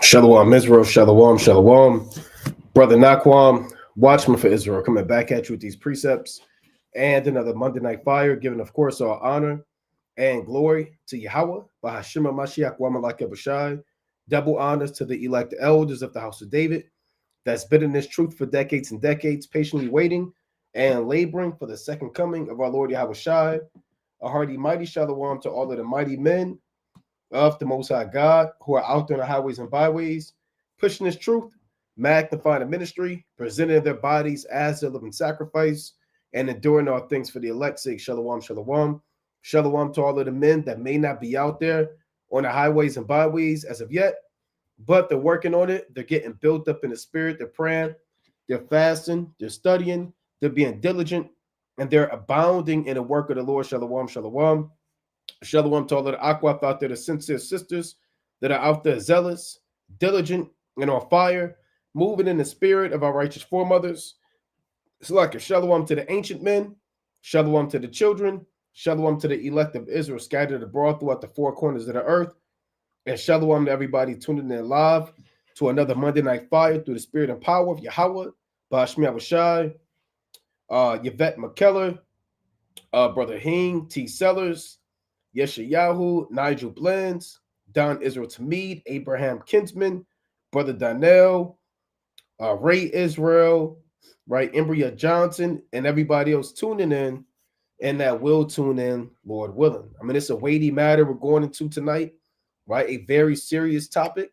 Shalom, Israel, Shalom, Shalom. Brother Naquam, watchman for Israel, coming back at you with these precepts and another Monday Night Fire, giving, of course, our honor and glory to Yahweh, Bahashima Mashiach, Wamalak Bashai. Double honors to the elect elders of the house of David that's been in this truth for decades and decades, patiently waiting and laboring for the second coming of our Lord Yahweh Shai. A hearty, mighty shalom to all of the mighty men of the Most High God who are out there on the highways and byways, pushing this truth, magnifying the ministry, presenting their bodies as a living sacrifice, and enduring all things for the elect's sake. Shalom, shalom. Shalom to all of the men that may not be out there on the highways and byways as of yet, but they're working on it. They're getting built up in the spirit. They're praying, they're fasting, they're studying, they're being diligent, and they're abounding in the work of the Lord. Shalom, shalom. Shalom to all of the Aquaf out there, the sincere sisters that are out there zealous, diligent, and on fire, moving in the spirit of our righteous foremothers. It's like a shalom to the ancient men, shalom to the children, shalom to the elect of Israel scattered abroad throughout the four corners of the earth, and shalom to everybody tuning in live to another Monday Night Fire through the spirit and power of Yahweh, Bashmi Abishai, Yvette McKellar, Brother Hing, T. Sellers, Yeshayahu, Nigel Blends, Don Israel Tamid, Abraham Kinsman, Brother Donnell, Ray Israel, right, Embria Johnson, and everybody else tuning in and that will tune in, Lord willing. I mean, it's a weighty matter we're going into tonight, right? A very serious topic.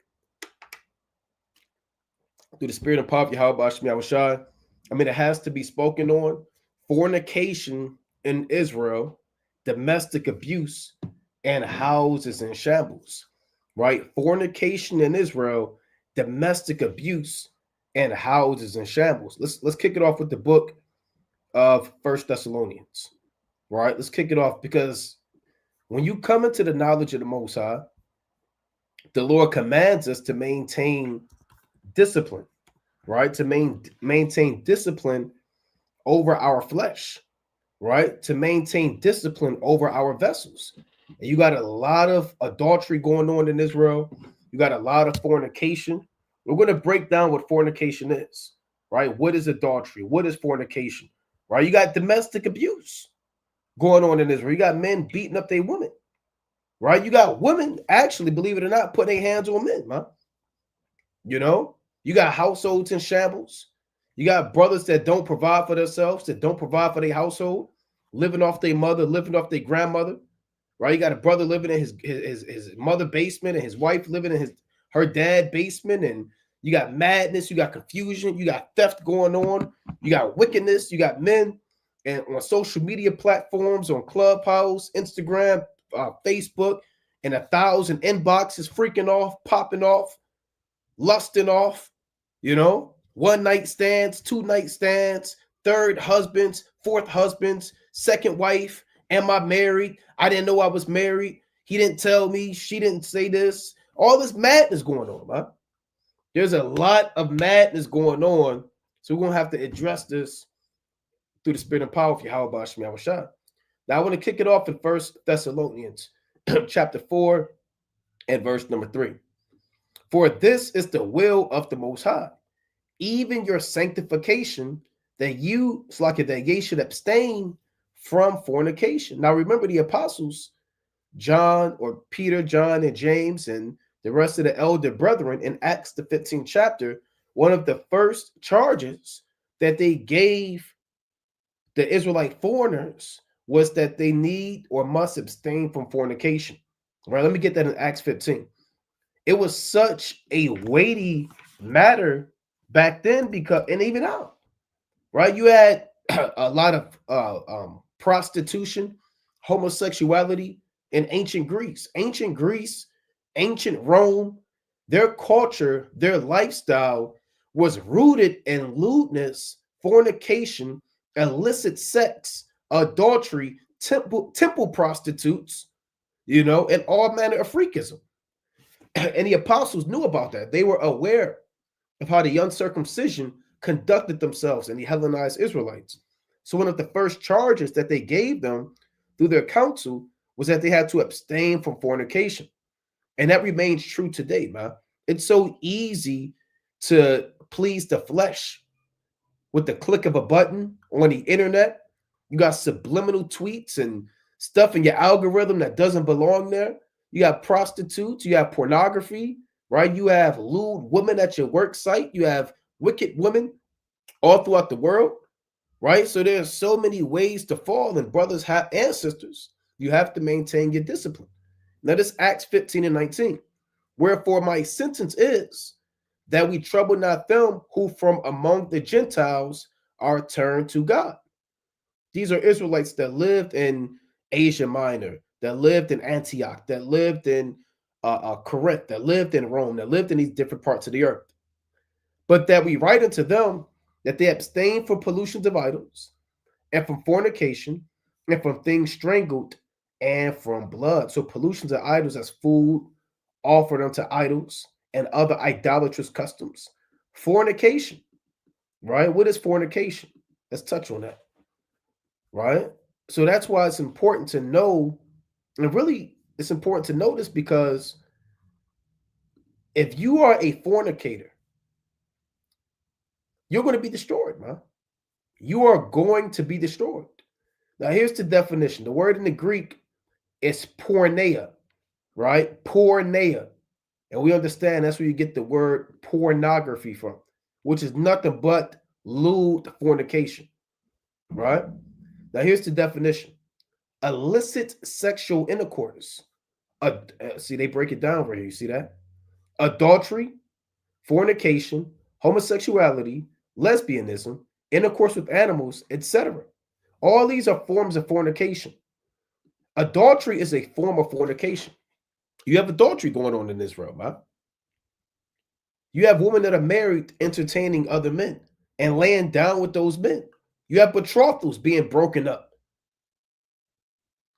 Through the spirit and power of Yahweh Bashmi Awashai. I mean, it has to be spoken on. Fornication in Israel, domestic abuse, and houses in shambles, right? Fornication in Israel, domestic abuse, and houses in shambles. Let's kick it off with the book of First Thessalonians, right? Let's kick it off because when you come into the knowledge of the Most High, the Lord commands us to maintain discipline, right? To maintain discipline over our flesh, right? To maintain discipline over our vessels. And you got a lot of adultery going on in Israel. You got a lot of fornication. We're going to break down what fornication is, right? What is adultery? What is fornication, right? You got domestic abuse going on in Israel. You got men beating up their women, right? You got women actually, believe it or not, putting their hands on men, man. You know, you got households in shambles. You got brothers that don't provide for themselves, that don't provide for their household, living off their mother, living off their grandmother, right? You got a brother living in his mother basement and his wife living in her dad basement, and you got madness, you got confusion, you got theft going on, you got wickedness, you got men and on social media platforms, on Clubhouse, Instagram, Facebook, and 1,000 inboxes freaking off, popping off, lusting off, you know, one night stands, two night stands, third husbands, fourth husbands, second wife. Am I married? I didn't know I was married. He didn't tell me. She didn't say this. All this madness going on, man. There's a lot of madness going on. So we're going to have to address this through the spirit and power of Yahweh Bashmi Awashai. Now I want to kick it off in First Thessalonians chapter 4 and verse number 3. For this is the will of the Most High, even your sanctification, that you should abstain from fornication. Now remember the apostles, John or Peter, John, and James, and the rest of the elder brethren in Acts the 15th chapter, one of the first charges that they gave the Israelite foreigners was that they need or must abstain from fornication. All right, let me get that in Acts 15. It was such a weighty matter back then because, and even now, right? You had a lot of prostitution, homosexuality in ancient Greece. Ancient Greece, ancient Rome, their culture, their lifestyle was rooted in lewdness, fornication, illicit sex, adultery, temple prostitutes, you know, and all manner of freakism. And the apostles knew about that. They were aware of how the uncircumcision conducted themselves in the Hellenized Israelites. So one of the first charges that they gave them through their council was that they had to abstain from fornication. And that remains true today, man. It's so easy to please the flesh with the click of a button on the internet. You got subliminal tweets and stuff in your algorithm that doesn't belong there. You got prostitutes, you have pornography, right? You have lewd women at your work site, you have wicked women all throughout the world, right? So there's so many ways to fall, and brothers have and sisters, you have to maintain your discipline. Now, this Acts 15 and 19. Wherefore my sentence is that we trouble not them who from among the Gentiles are turned to God. These are Israelites that lived in Asia Minor, that lived in Antioch, that lived in Corinth, that lived in Rome, that lived in these different parts of the earth. But that we write unto them that they abstain from pollutions of idols, and from fornication, and from things strangled, and from blood. So pollutions of idols as food offered unto idols and other idolatrous customs. Fornication, right? What is fornication? Let's touch on that, right? So that's why it's important to know, and really it's important to know this because if you are a fornicator, you're going to be destroyed, man. You are going to be destroyed. Now, here's the definition. The word in the Greek is porneia, right? Porneia. And we understand that's where you get the word pornography from, which is nothing but lewd fornication, right? Now, here's the definition. Illicit sexual intercourse. See, they break it down right here. You see that? Adultery, fornication, homosexuality, lesbianism, intercourse with animals, etc. All these are forms of fornication. Adultery is a form of fornication. You have adultery going on in Israel, man. You have women that are married entertaining other men and laying down with those men. You have betrothals being broken up.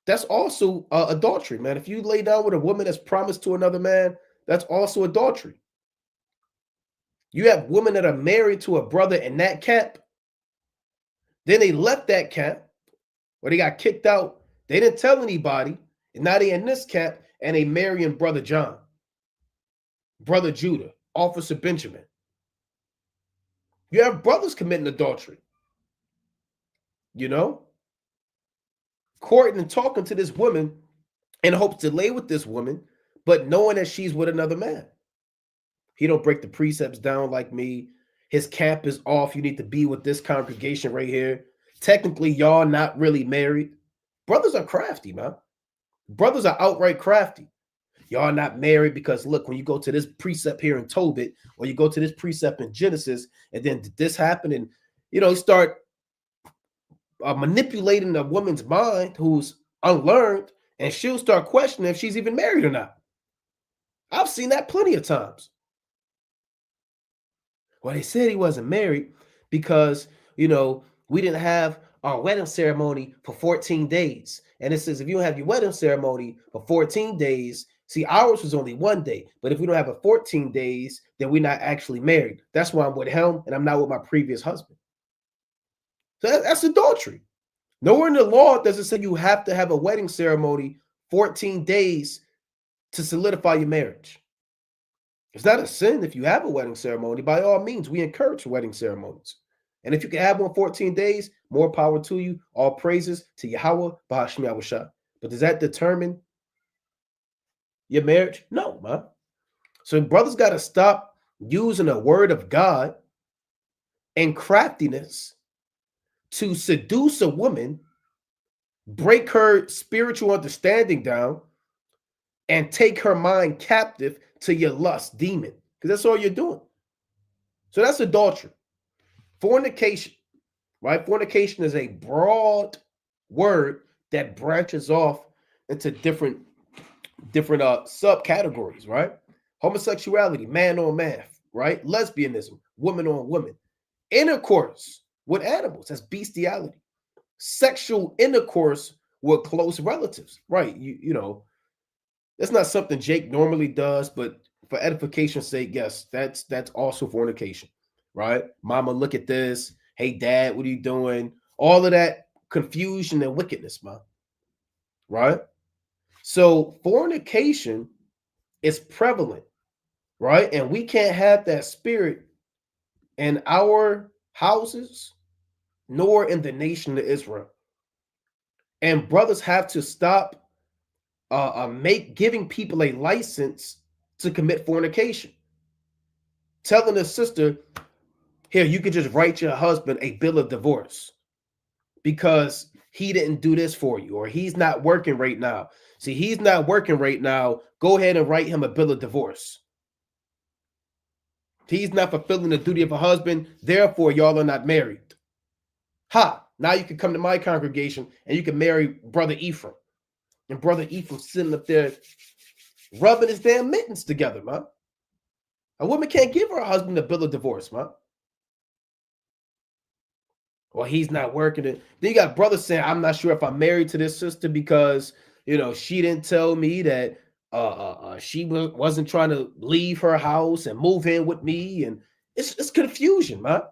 That's also adultery, man. If you lay down with a woman that's promised to another man, that's also adultery. You have women that are married to a brother in that camp. Then they left that camp or they got kicked out. They didn't tell anybody. And now they in this camp and they marrying brother John, brother Judah, Officer Benjamin. You have brothers committing adultery. You know? Courting and talking to this woman in hopes to lay with this woman, but knowing that she's with another man. He don't break the precepts down like me. His camp is off. You need to be with this congregation right here. Technically, y'all not really married. Brothers are crafty, man. Brothers are outright crafty. Y'all not married because look, when you go to this precept here in Tobit, or you go to this precept in Genesis, and then did this happen, and start manipulating a woman's mind who's unlearned, and she'll start questioning if she's even married or not. I've seen that plenty of times. Well, they said he wasn't married because, we didn't have our wedding ceremony for 14 days. And it says if you don't have your wedding ceremony for 14 days, see, ours was only 1 day. But if we don't have it 14 days, then we're not actually married. That's why I'm with him and I'm not with my previous husband. So that's adultery. Nowhere in the law does it say you have to have a wedding ceremony 14 days to solidify your marriage. It's not a sin if you have a wedding ceremony. By all means, we encourage wedding ceremonies. And if you can have one 14 days, more power to you. All praises to Yahweh, Bahashim Yahushua. But does that determine your marriage? No, man. So brothers got to stop using the word of God and craftiness to seduce a woman, break her spiritual understanding down, and take her mind captive to your lust demon, because that's all you're doing. So that's adultery. Fornication, right? Fornication is a broad word that branches off into different subcategories, right? Homosexuality, man on man, right? Lesbianism, woman on woman. Intercourse with animals, that's bestiality. Sexual intercourse with close relatives, right? That's not something Jake normally does, but for edification's sake, yes, that's also fornication, right? Mama, look at this. Hey, dad, what are you doing? All of that confusion and wickedness, man, right? So fornication is prevalent right? And we can't have that spirit in our houses nor in the nation of Israel. And brothers have to stop make giving people a license to commit fornication. Telling a sister, here, you could just write your husband a bill of divorce because he didn't do this for you, or he's not working right now. See, he's not working right now. Go ahead and write him a bill of divorce. He's not fulfilling the duty of a husband. Therefore, y'all are not married. Ha! Now you can come to my congregation and you can marry Brother Ephraim. And Brother Ephraim sitting up there rubbing his damn mittens together, man. A woman can't give her husband a bill of divorce, man. Well, he's not working it. Then you got brothers saying, I'm not sure if I'm married to this sister because, she didn't tell me that she wasn't trying to leave her house and move in with me. And it's confusion, man.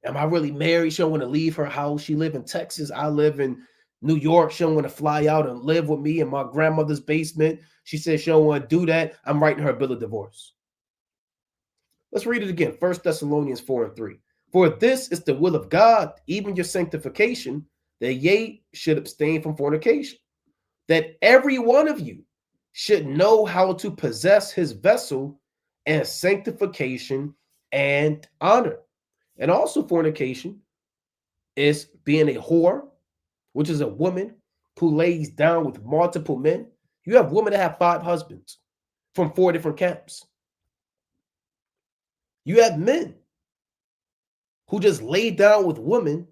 Am I really married? She don't want to leave her house. She live in Texas. I live in New York. She don't want to fly out and live with me in my grandmother's basement. She says she don't want to do that. I'm writing her a bill of divorce. Let's read it again. 1 Thessalonians 4:3. For this is the will of God, even your sanctification, that ye should abstain from fornication, that every one of you should know how to possess his vessel in sanctification and honor. And also fornication is being a whore, which is a woman who lays down with multiple men. You have women that have 5 husbands from 4 different camps. You have men who just lay down with women.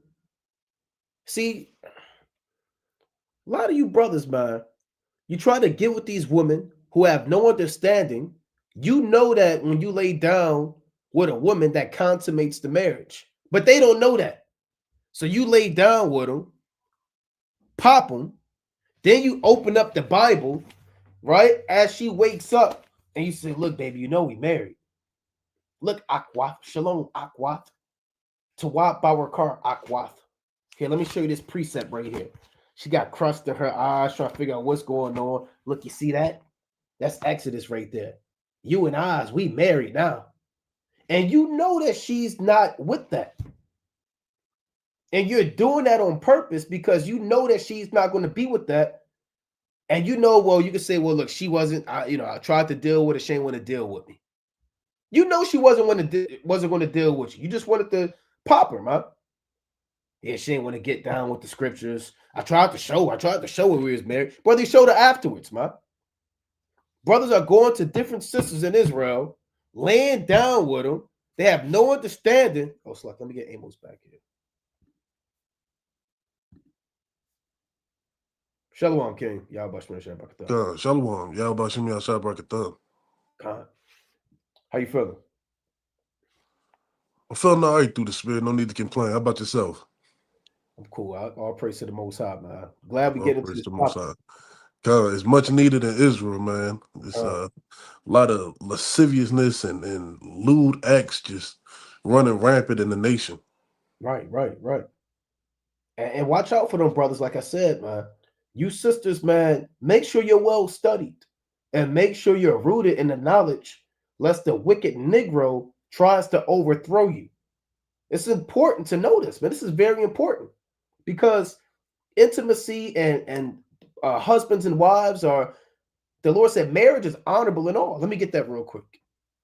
See, a lot of you brothers, man, you try to get with these women who have no understanding. You know that when you lay down with a woman, that consummates the marriage, but they don't know that. So you lay down with them, pop them, then you open up the Bible, right? As she wakes up, and you say, look, baby, we married. Look, Akwath, Shalom, Akwath, Tawat Barakar, Akwath. Here, let me show you this precept right here. She got crust in her eyes, trying to figure out what's going on. Look, you see that? That's Exodus right there. You and I, we married now. And you know that she's not with that. And you're doing that on purpose because you know that she's not going to be with that. And well, you can say, well, look, she wasn't, I tried to deal with her. She didn't want to deal with me. You know she wasn't going to deal with you. You just wanted to pop her, man. Yeah, she didn't want to get down with the scriptures. I tried to show her we was married. But they showed her afterwards, man. Brothers are going to different sisters in Israel, laying down with them. They have no understanding. Oh, Sluck, let me get Amos back here. Shalom, King. Y'all Bashman Shabbat. Shalom. Y'all Bashim Shabbat. How you feeling? I'm feeling all right through the spirit. No need to complain. How about yourself? I'm cool. All praise to the Most High, man. Glad we get into this topic. God, it's much needed in Israel, man. It's a lot of lasciviousness and lewd acts just running rampant in the nation. Right. And watch out for them brothers. Like I said, man, you sisters, man, make sure you're well studied and make sure you're rooted in the knowledge, lest the wicked Negro tries to overthrow you. It's important to know this, man. This is very important because intimacy and husbands and wives are, the Lord said, marriage is honorable in all. Let me get that real quick.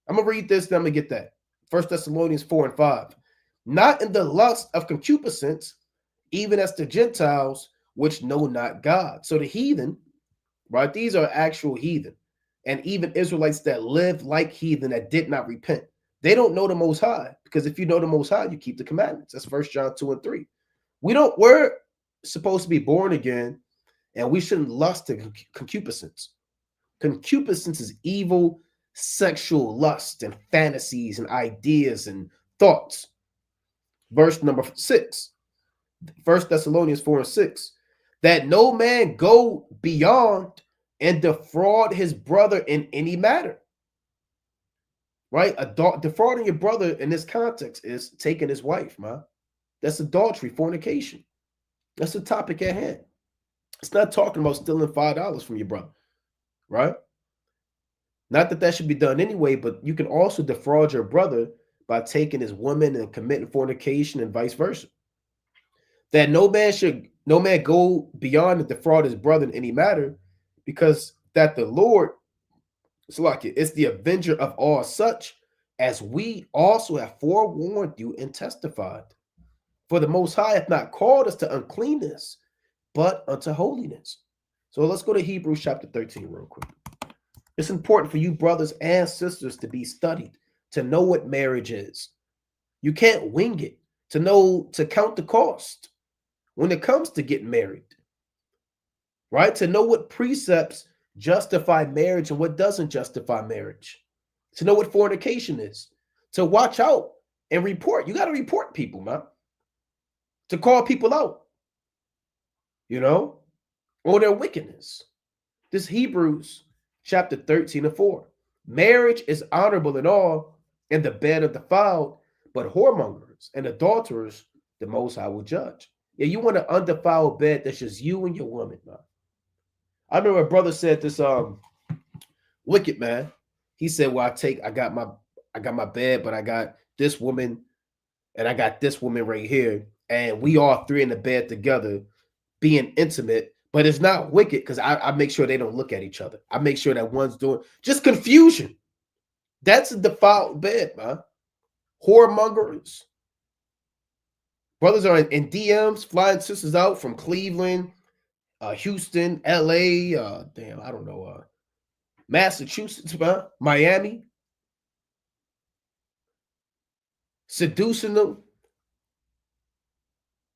I'm going to read this, then I'm going to get that. 1 Thessalonians 4:5. Not in the lust of concupiscence, even as the Gentiles, which know not God. So the heathen, right? These are actual heathen. And even Israelites that live like heathen that did not repent. They don't know the Most High, because if you know the Most High, you keep the commandments. That's 1 John 2:3. We're supposed to be born again, and we shouldn't lust to concupiscence. Concupiscence is evil sexual lust and fantasies and ideas and thoughts. Verse number 6, 1 Thessalonians 4:6, that no man go beyond and defraud his brother in any matter. Right? Defrauding your brother in this context is taking his wife, man. That's adultery, fornication. That's the topic at hand. It's not talking about stealing $5 from your brother, right? Not that that should be done anyway, but you can also defraud your brother by taking his woman and committing fornication and vice versa. That no man go beyond to defraud his brother in any matter, because that the Lord, it's like it's the avenger of all such, as we also have forewarned you and testified. For the Most High hath not called us to uncleanness, but unto holiness. So let's go to Hebrews chapter 13 real quick. It's important for you brothers and sisters to be studied, to know what marriage is. You can't wing it, to count the cost when it comes to getting married, right? To know what precepts justify marriage and what doesn't justify marriage, to know what fornication is, to watch out and report. You got to report people, man, to call people out, or their wickedness. This Hebrews chapter 13 and 4. Marriage is honorable in all, and the bed of defiled, but whoremongers and adulterers the Most High will judge. Yeah, you want an undefiled bed that's just you and your woman, man. I remember a brother said this wicked man. He said, well, I got my bed, but I got this woman and I got this woman right here, and we all three in the bed together being intimate, but it's not wicked because I make sure they don't look at each other. I make sure that one's doing just confusion. That's a defiled bed, man. Whoremongers. Brothers are in DMs, flying sisters out from Cleveland, Houston, LA, I don't know, Massachusetts, Miami, seducing them.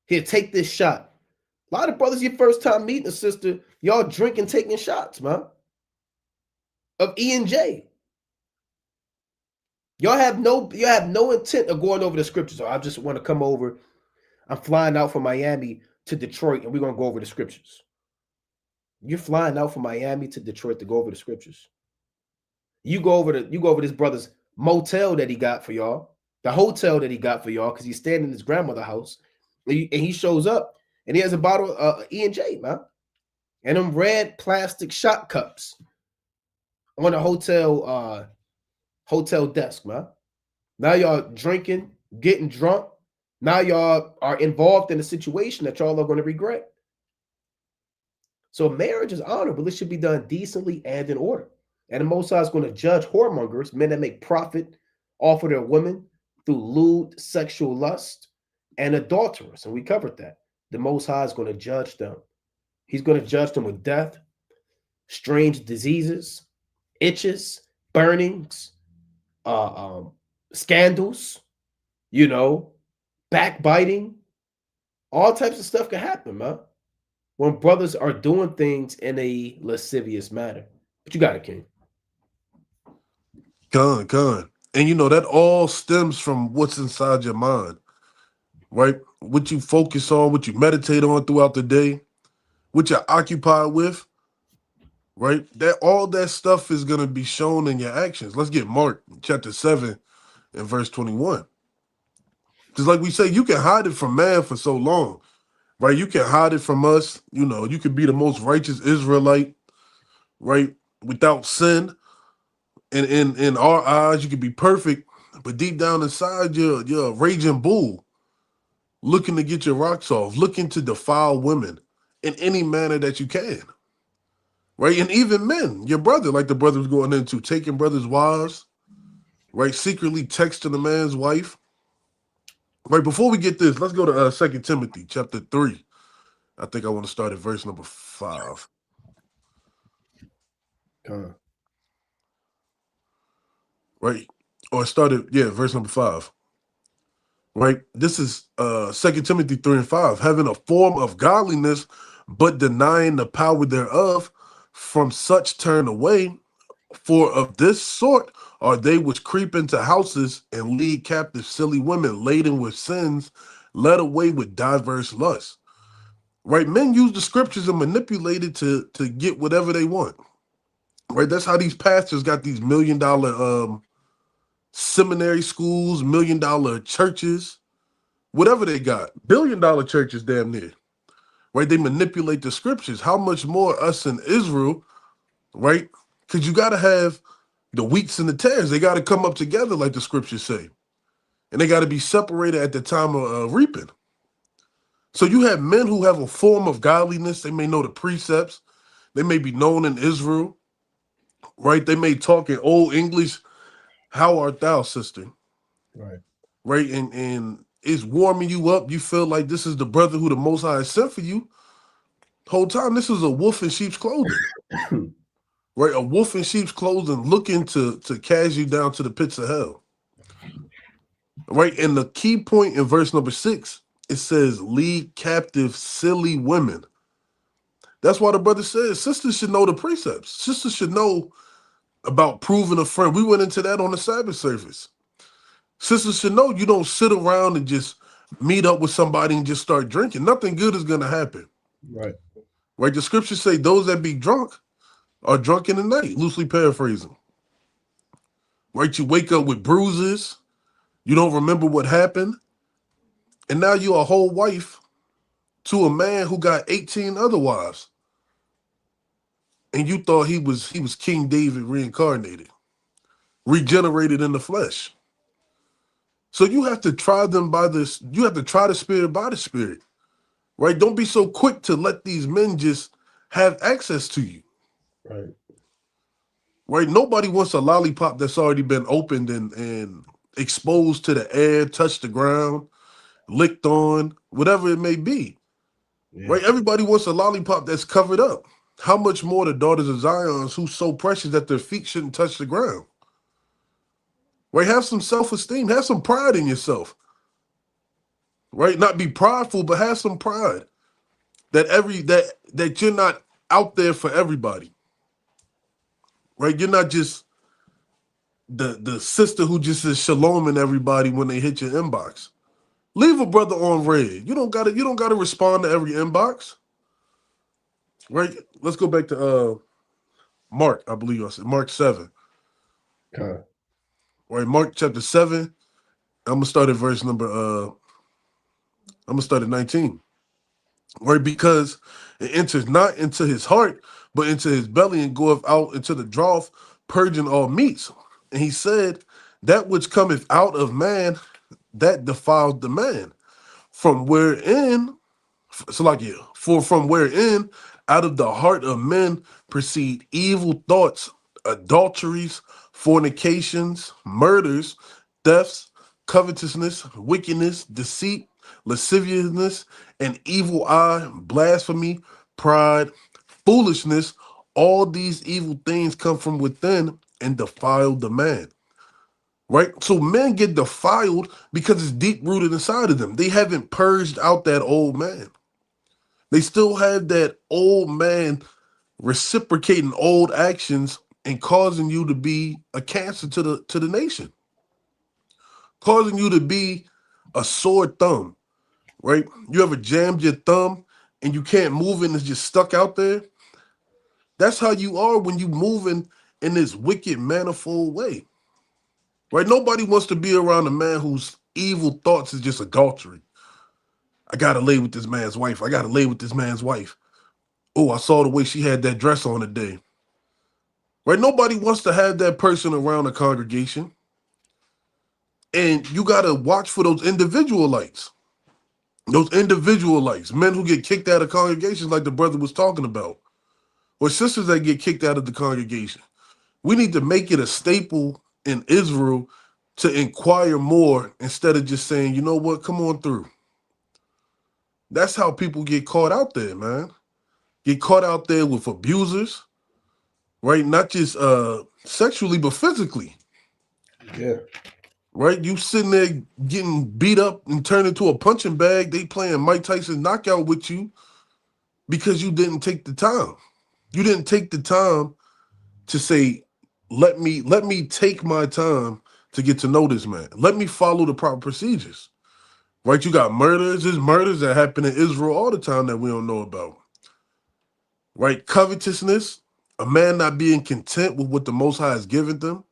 Here, take this shot. A lot of brothers, your first time meeting a sister, y'all drinking, taking shots, man, of E&J. You have no intent of going over the scriptures. So I just want to come over. I'm flying out from Miami to Detroit, and we're gonna go over the scriptures. You're flying out from Miami to Detroit to go over the scriptures. You go over this brother's motel that he got for y'all, the hotel that he got for y'all, because he's staying in his grandmother's house, and he shows up and he has a bottle of E&J, man, and them red plastic shot cups on the hotel desk, man. Now y'all drinking, getting drunk. Now y'all are involved in a situation that y'all are going to regret. So marriage is honorable. It should be done decently and in order. And the Most High is going to judge whoremongers, men that make profit off of their women through lewd sexual lust, and adulterers. And we covered that. The Most High is going to judge them. He's going to judge them with death, strange diseases, itches, burnings, scandals, backbiting. All types of stuff can happen, man, when brothers are doing things in a lascivious manner. But you got it, King. Con. And that all stems from what's inside your mind, right? What you focus on, what you meditate on throughout the day, what you're occupied with, right? All that stuff is going to be shown in your actions. Let's get Mark chapter 7 and verse 21. Because like we say, you can hide it from man for so long, right? You can hide it from us. You could be the most righteous Israelite, right? Without sin. And in our eyes, you could be perfect, but deep down inside, you're a raging bull, looking to get your rocks off, looking to defile women in any manner that you can, right? And even men, your brother, like the brother was going into, taking brothers' wives, right? Secretly texting a man's wife. Right, before we get this, let's go to 2 Timothy chapter 3. I think I want to start at verse number 5. Right, or verse number 5. Right, this is 2 Timothy 3 and 5. Having a form of godliness, but denying the power thereof, from such turn away. For of this sort are they which creep into houses and lead captive silly women laden with sins, led away with diverse lusts. Right? Men use the scriptures and manipulate it to get whatever they want. Right? That's how these pastors got these $1 million seminary schools, $1 million churches, whatever they got. $1 billion churches damn near. Right? They manipulate the scriptures. How much more us in Israel, right? Because you got to have The wheats and the tares, they got to come up together, like the scriptures say. And they got to be separated at the time of reaping. So you have men who have a form of godliness. They may know the precepts. They may be known in Israel, right? They may talk in old English. How art thou, sister? Right. Right? And it's warming you up. You feel like this is the brother who the Most High has sent for you. Whole time, this is a wolf in sheep's clothing. Right? A wolf in sheep's clothing looking to cast you down to the pits of hell. Right? And the key point in verse number 6, it says, lead captive silly women. That's why the brother says sisters should know the precepts. Sisters should know about proving a friend. We went into that on the Sabbath service. Sisters should know you don't sit around and just meet up with somebody and just start drinking. Nothing good is going to happen. Right. Right? The scriptures say those that be drunk are drunk in the night, loosely paraphrasing. Right? You wake up with bruises. You don't remember what happened. And now you're a whole wife to a man who got 18 other wives. And you thought he was King David reincarnated, regenerated in the flesh. So you have to try them by this. You have to try the spirit by the spirit, right? Don't be so quick to let these men just have access to you, Right. right? Nobody wants a lollipop that's already been opened and exposed to the air, touched the ground, licked on, whatever it may be, Yeah. right? Everybody wants a lollipop that's covered up. How much more the daughters of Zion, who's so precious that their feet shouldn't touch the ground, right? Have some self-esteem, have some pride in yourself, right? Not be prideful, but have some pride. That you're not out there for everybody, right? You're not just the sister who just says shalom and everybody when they hit your inbox. Leave a brother on red. You don't gotta respond to every inbox, right? Let's go back to Mark. I believe I said Mark 7, Con. right? Mark chapter 7. I'm gonna start at verse number. I'm gonna start at 19. Right? Because it enters not into his heart, but into his belly and goeth out into the draught, purging all meats. And he said, that which cometh out of man, that defiled the man. From wherein, so like yeah, for from wherein out of the heart of men proceed evil thoughts, adulteries, fornications, murders, thefts, covetousness, wickedness, deceit, lasciviousness, an evil eye, blasphemy, pride, foolishness. All these evil things come from within and defile the man. Right? So men get defiled because it's deep rooted inside of them. They haven't purged out that old man. They still have that old man reciprocating old actions and causing you to be a cancer to the nation, causing you to be a sore thumb, right? You ever jammed your thumb and you can't move it and it's just stuck out there? That's how you are when you moving in this wicked manifold way. Right? Nobody wants to be around a man whose evil thoughts is just adultery. I gotta lay with this man's wife. I gotta lay with this man's wife. Oh, I saw the way she had that dress on today. Right? Nobody wants to have that person around a congregation. And you gotta watch for those individual lights. Those individual lights, men who get kicked out of congregations, like the brother was talking about, or sisters that get kicked out of the congregation. We need to make it a staple in Israel to inquire more instead of just saying, you know what, come on through. That's how people get caught out there, man. Get caught out there with abusers, right? Not just sexually, but physically, Yeah. right? You sitting there getting beat up and turned into a punching bag. They playing Mike Tyson knockout with you because you didn't take the time. You didn't take the time to say, let me take my time to get to know this man. Let me follow the proper procedures. Right? You got murders. There's murders that happen in Israel all the time that we don't know about. Right? Covetousness, a man not being content with what the Most High has given them.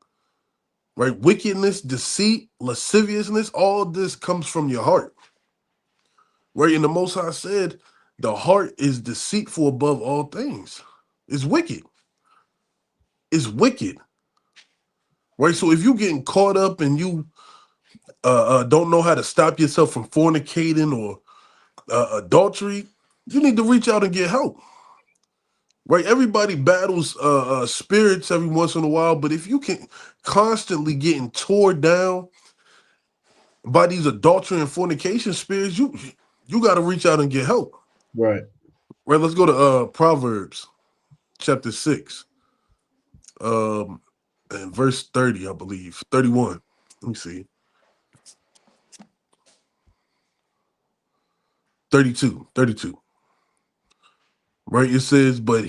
Right? Wickedness, deceit, lasciviousness, all this comes from your heart. Right? And the Most High said, the heart is deceitful above all things. It's wicked. It's wicked. right? So if you getting caught up and you don't know how to stop yourself from fornicating or adultery, you need to reach out and get help. Right? Everybody battles spirits every once in a while, but if you can constantly getting torn down by these adultery and fornication spirits, you got to reach out and get help. Right. Right? Let's go to Proverbs chapter 6, and verse 30, I believe, 31. Let me see, 32. Right? It says, but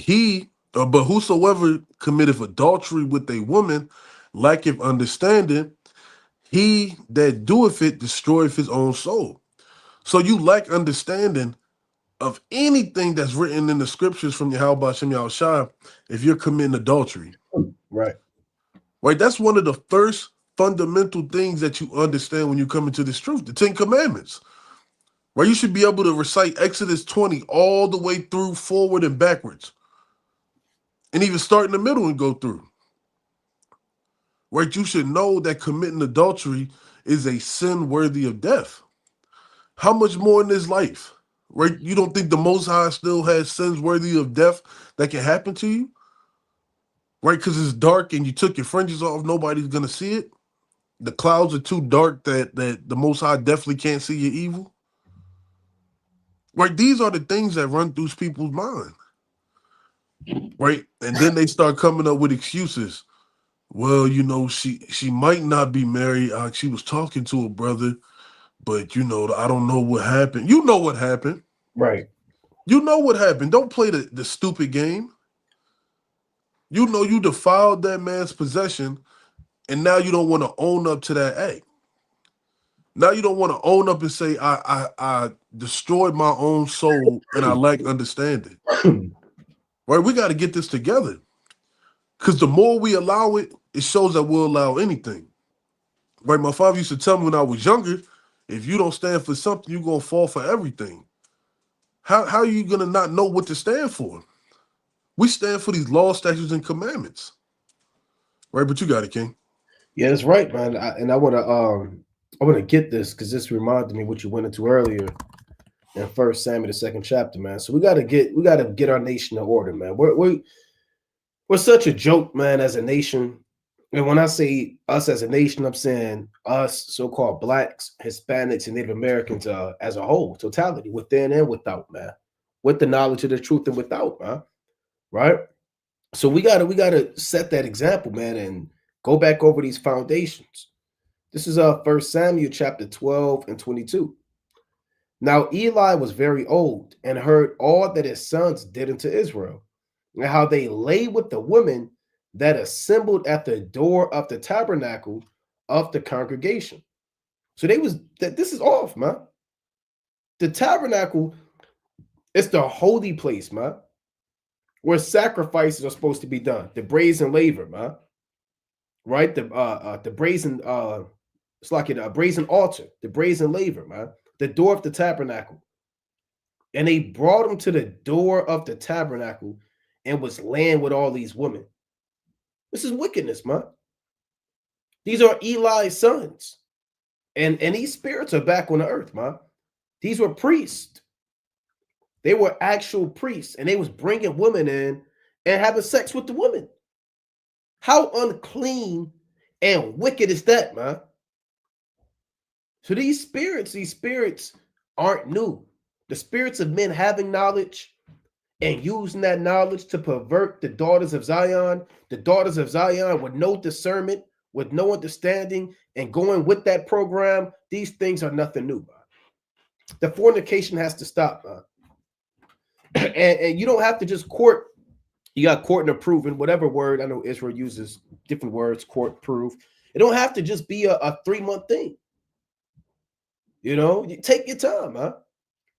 whosoever committeth adultery with a woman lacketh understanding. He that doeth it destroyeth his own soul. So you lack understanding of anything that's written in the scriptures from Yahweh Shem Shai if you're committing adultery. Right. Right? That's one of the first fundamental things that you understand when you come into this truth, the 10 Commandments. Right? You should be able to recite Exodus 20 all the way through, forward and backwards. And even start in the middle and go through. Right? You should know that committing adultery is a sin worthy of death. How much more in this life? Right? You don't think the Most High still has sins worthy of death that can happen to you? Right? Because it's dark and you took your fringes off, nobody's gonna see it. The clouds are too dark that the Most High definitely can't see your evil. Right? These are the things that run through people's mind. Right? And then they start coming up with excuses. Well, she might not be married. She was talking to a brother, but I don't know what happened. You know what happened. Right. You know what happened. Don't play the stupid game. You know you defiled that man's possession, and now you don't want to own up to that act. Now you don't want to own up and say, I destroyed my own soul and I lack understanding. Right? We got to get this together. Because the more we allow it, it shows that we'll allow anything. Right? My father used to tell me when I was younger, if you don't stand for something, you're going to fall for everything. How are you going to not know what to stand for? We stand for these laws, statutes, and commandments. Right? But you got it, King. Yeah, that's right, man. I want to get this because this reminded me what you went into earlier in First Samuel, the second chapter, man. So we got to get our nation in order, man. We're such a joke, man, as a nation. And when I say us as a nation, I'm saying us, so-called blacks, Hispanics, and Native Americans as a whole, totality, within and without, man. With the knowledge of the truth and without, man. Right? So we gotta set that example, man, and go back over these foundations. This is First Samuel chapter 12 and 22. Now Eli was very old and heard all that his sons did unto Israel, and how they lay with the women that assembled at the door of the tabernacle of the congregation. So this is off, man. The tabernacle is the holy place, man, where sacrifices are supposed to be done. The brazen laver, man. Right? The brazen it's like a brazen altar, the brazen laver, man. The door of the tabernacle. And they brought him to the door of the tabernacle and was laying with all these women. This is wickedness, man. These are Eli's sons. And these spirits are back on the earth, man. These were priests. They were actual priests, and they was bringing women in and having sex with the women. How unclean and wicked is that, man? So these spirits aren't new. The spirits of men having knowledge and using that knowledge to pervert the daughters of Zion with no discernment, with no understanding, and going with that program, these things are nothing new, man. The fornication has to stop, man. And you don't have to just court. You got court and approving, whatever word. I know Israel uses different words, court, prove. It don't have to just be a 3-month thing. You take your time, huh?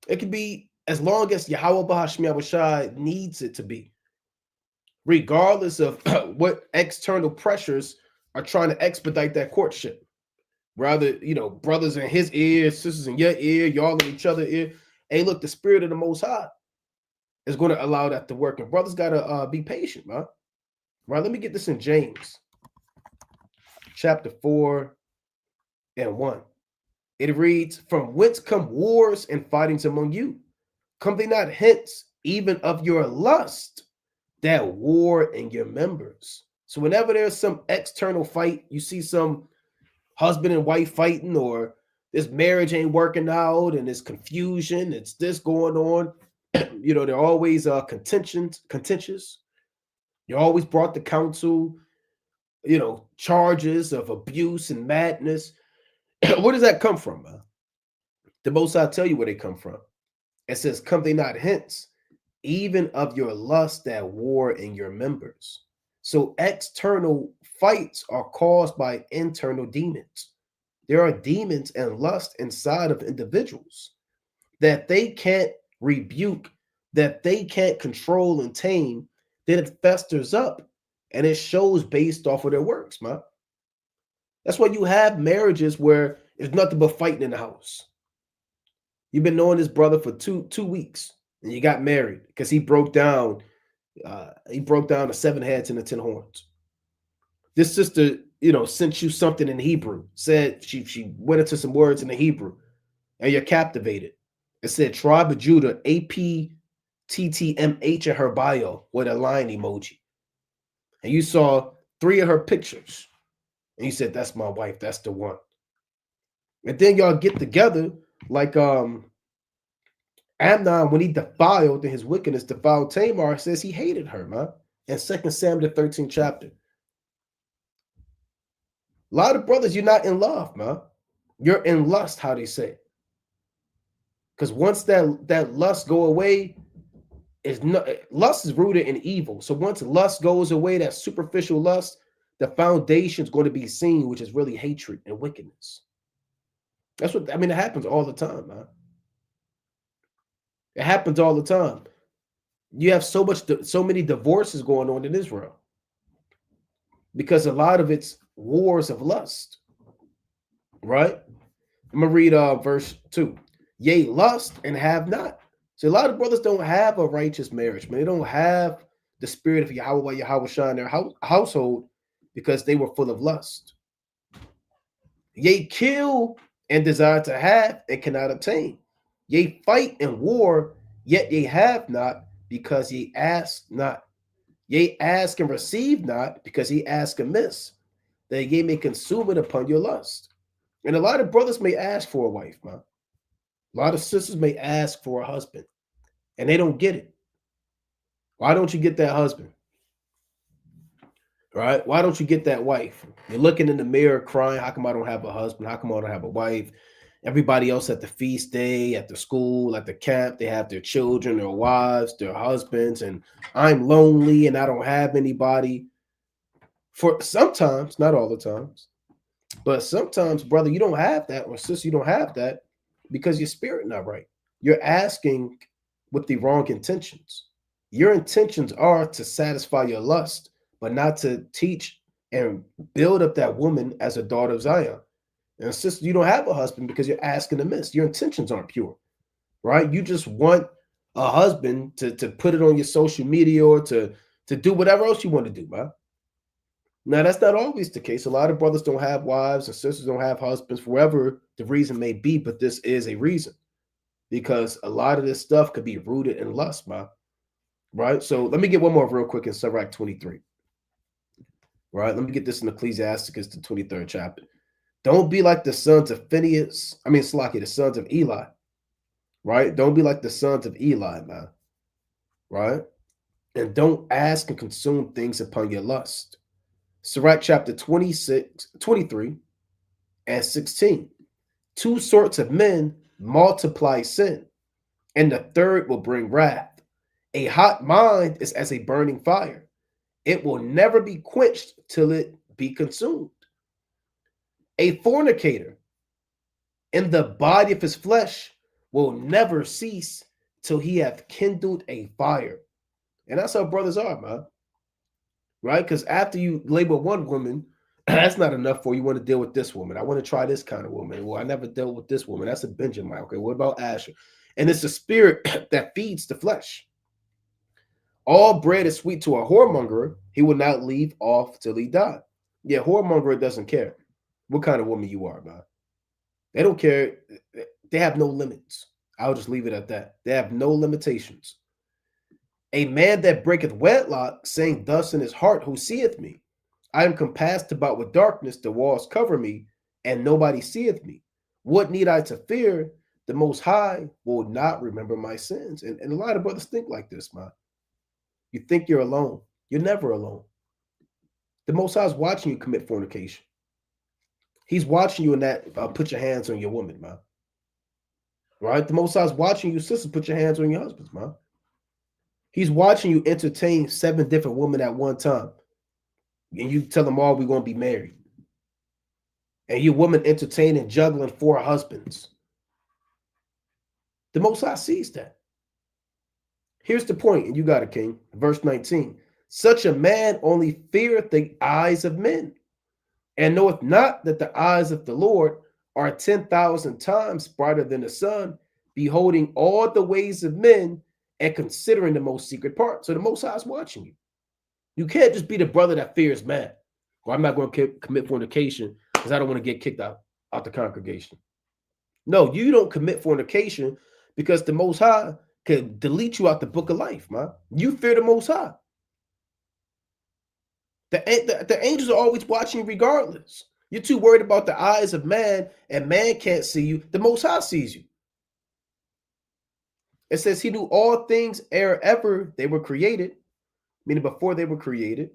It could be as long as Yahweh Bahashmi Shai needs it to be, regardless of what external pressures are trying to expedite that courtship. Rather, brothers in his ear, sisters in your ear, y'all in each other's ear. Hey, look, the spirit of the Most High is going to allow that to work. And brothers got to be patient, man. Right, let me get this in James. chapter 4 and 1. It reads, "From whence come wars and fightings among you? Come they not hence, even of your lust, that war in your members?" So whenever there's some external fight, you see some husband and wife fighting, or this marriage ain't working out and there's confusion, it's this going on. They're always contentious. You're always brought to counsel, charges of abuse and madness. Where does that come from, man? The Most High tell you where they come from. It says, "Come they not hence, even of your lust that war in your members." So external fights are caused by internal demons. There are demons and lust inside of individuals that they can't rebuke, that they can't control and tame. Then it festers up and it shows based off of their works, man. That's why you have marriages where there's nothing but fighting in the house. You've been knowing this brother for two weeks, and you got married because he broke down. He broke down the 7 heads and the 10 horns. This sister, sent you something in Hebrew. Said she went into some words in the Hebrew, and you're captivated. It said "Tribe of Judah," APTTMH in her bio with a line emoji, and you saw 3 of her pictures, and you said, "That's my wife. That's the one." And then y'all get together like Amnon, when he defiled in his wickedness, defiled Tamar, says he hated her, man. In 2 Samuel, the 13th chapter. A lot of brothers, you're not in love, man. You're in lust, how they say. Because once that lust go away, lust is rooted in evil. So once lust goes away, that superficial lust, the foundation is going to be seen, which is really hatred and wickedness. That's what, it happens all the time, man. It happens all the time. You have so many divorces going on in Israel because a lot of it's wars of lust, right? I'm gonna read verse 2. "Yea, lust and have not." So a lot of brothers don't have a righteous marriage, man. They don't have the spirit of Yahweh in their household because they were full of lust. "Yea, kill and desire to have and cannot obtain. Yea, fight and war, yet ye have not, because ye ask not. Yea, ask and receive not, because ye ask amiss, that ye may consume it upon your lust." And a lot of brothers may ask for a wife, man. A lot of sisters may ask for a husband, and they don't get it. Why don't you get that husband? Right? Why don't you get that wife? You're looking in the mirror crying, "How come I don't have a husband? How come I don't have a wife?" Everybody else at the feast day, at the school, at the camp, they have their children, their wives, their husbands, and I'm lonely and I don't have anybody. For sometimes, not all the times, but sometimes, brother, you don't have that, or sister, you don't have that because your spirit not right. You're asking with the wrong intentions. Your intentions are to satisfy your lust, but not to teach and build up that woman as a daughter of Zion. And sister, you don't have a husband because you're asking amiss. Your intentions aren't pure, right? You just want a husband to put it on your social media or to do whatever else you want to do, man. Now, that's not always the case. A lot of brothers don't have wives and sisters don't have husbands, for whatever the reason may be, but this is a reason because a lot of this stuff could be rooted in lust, man. Right? So let me get one more real quick in Sirach 23. Right? Let me get this in Ecclesiasticus, the 23rd chapter. "Don't be like the sons of Slaki, the sons of Eli." Right? Don't be like the sons of Eli, man. Right? "And don't ask and consume things upon your lust." Sirach chapter 23 and 16. "Two sorts of men multiply sin, and the third will bring wrath. A hot mind is as a burning fire. It will never be quenched till it be consumed. A fornicator in the body of his flesh will never cease till he hath kindled a fire." And that's how brothers are, man. Right? Because after you label one woman, that's not enough for you. Want to deal with this woman. I want to try this kind of woman. Well, I never dealt with this woman. That's a Benjamin. Okay, what about Asher? And it's the spirit that feeds the flesh. "All bread is sweet to a whoremonger. He will not leave off till he die." Yeah, whoremonger doesn't care what kind of woman you are, man. They don't care. They have no limits. I'll just leave it at that. They have no limitations. A man that breaketh wedlock, saying thus in his heart, who seeth me? I am compassed about with darkness, the walls cover me, and nobody seeth me. What need I to fear? The Most High will not remember my sins. And a lot of brothers think like this, man. You think you're alone. You're never alone. The Most High is watching you commit fornication. He's watching you in that put your hands on your woman, man. Right? The Most High is watching you, sisters, put your hands on your husbands, man. He's watching you entertain 7 different women at one time. And you tell them all we're going to be married. And you woman entertaining, juggling 4 husbands. The Most High sees that. Here's the point, and you got it, King. Verse 19. Such a man only feareth the eyes of men, and knoweth not that the eyes of the Lord are 10,000 times brighter than the sun, beholding all the ways of men and considering the most secret part. So the Most High is watching you. You can't just be the brother that fears man. Well, I'm not going to commit fornication because I don't want to get kicked out the congregation. No, you don't commit fornication because the Most High can delete you out the book of life, man. You fear the Most High. The angels are always watching you regardless. You're too worried about the eyes of man, and man can't see you. The Most High sees you. It says he knew all things ere ever they were created, meaning before they were created.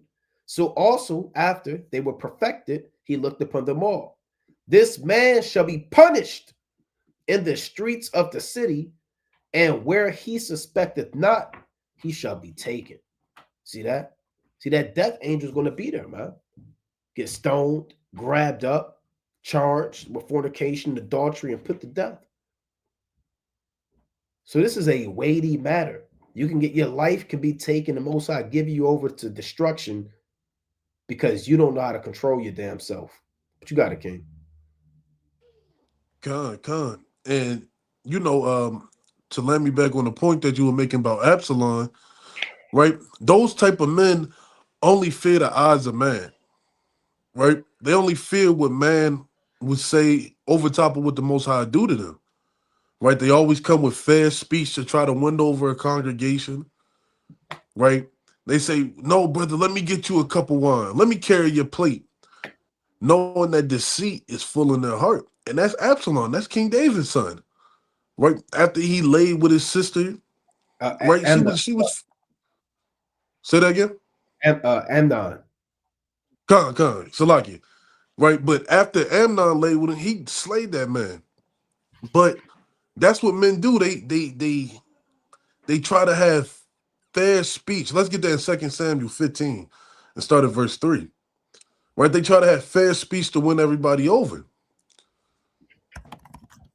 So also after they were perfected, he looked upon them all. This man shall be punished in the streets of the city, and where he suspecteth not, he shall be taken. See that? See that death angel is going to be there, man. Get stoned, grabbed up, charged with fornication, adultery, and put to death. So this is a weighty matter. You can get your life can be taken. The Most High give you over to destruction because you don't know how to control your damn self. But you got it, King. Con. And to land me back on the point that you were making about Absalom, right? Those type of men only fear the eyes of man, right? They only fear what man would say over top of what the Most High do to them, right? They always come with fair speech to try to win over a congregation, right? They say, "No, brother, let me get you a cup of wine. Let me carry your plate," knowing that deceit is full in their heart. And that's Absalom. That's King David's son, right? After he laid with his sister, right? She Amnon. was. Say that again. Amnon. Salaki, right? But after Amnon lay with him, he slayed that man. But that's what men do. They try to have fair speech. Let's get that in 2 Samuel 15 and start at verse 3. Right? They try to have fair speech to win everybody over.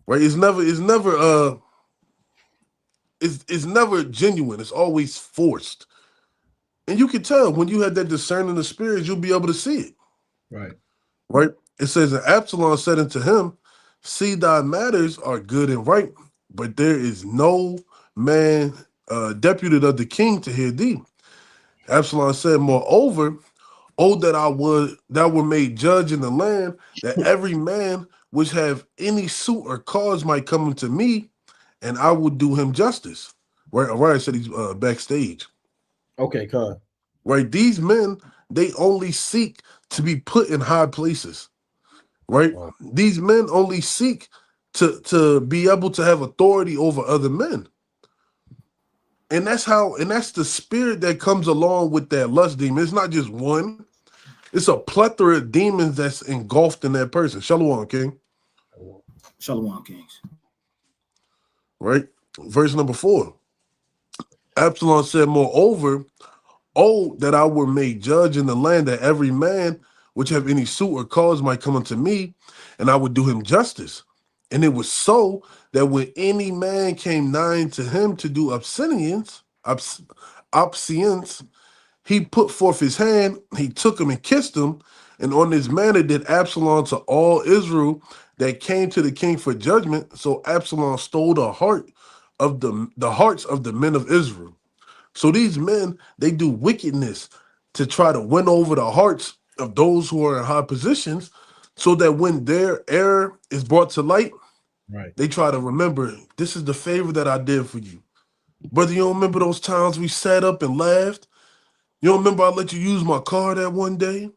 Right? It's never genuine. It's always forced. And you can tell when you had that discerning of spirits, you'll be able to see it. Right. Right? It says, and Absalom said unto him, see, thy matters are good and right, but there is no man deputed of the king to hear thee. Absalom said, moreover, oh, that were made judge in the land, that every man which have any suit or cause might come unto me, and I will do him justice. Right, I said he's backstage. Okay, Con. Right, these men, they only seek to be put in high places. Right, these men only seek to be able to have authority over other men. And that's the spirit that comes along with that lust demon. It's not just one. It's a plethora of demons that's engulfed in that person. Shalom, King. Shalom, Kings. Right? Verse number 4. Absalom said, moreover, oh, that I were made judge in the land, that every man which have any suit or cause might come unto me, and I would do him justice. And it was so that when any man came nigh to him to do obscenence, he put forth his hand, he took him and kissed him, and on this manner did Absalom to all Israel that came to the king for judgment. So Absalom stole the hearts of the men of Israel. So these men, they do wickedness to try to win over the hearts of those who are in high positions, so that when their error is brought to light, Right. they try to remember, this is the favor that I did for you. Brother, you don't remember those times we sat up and laughed? You don't remember I let you use my car that one day?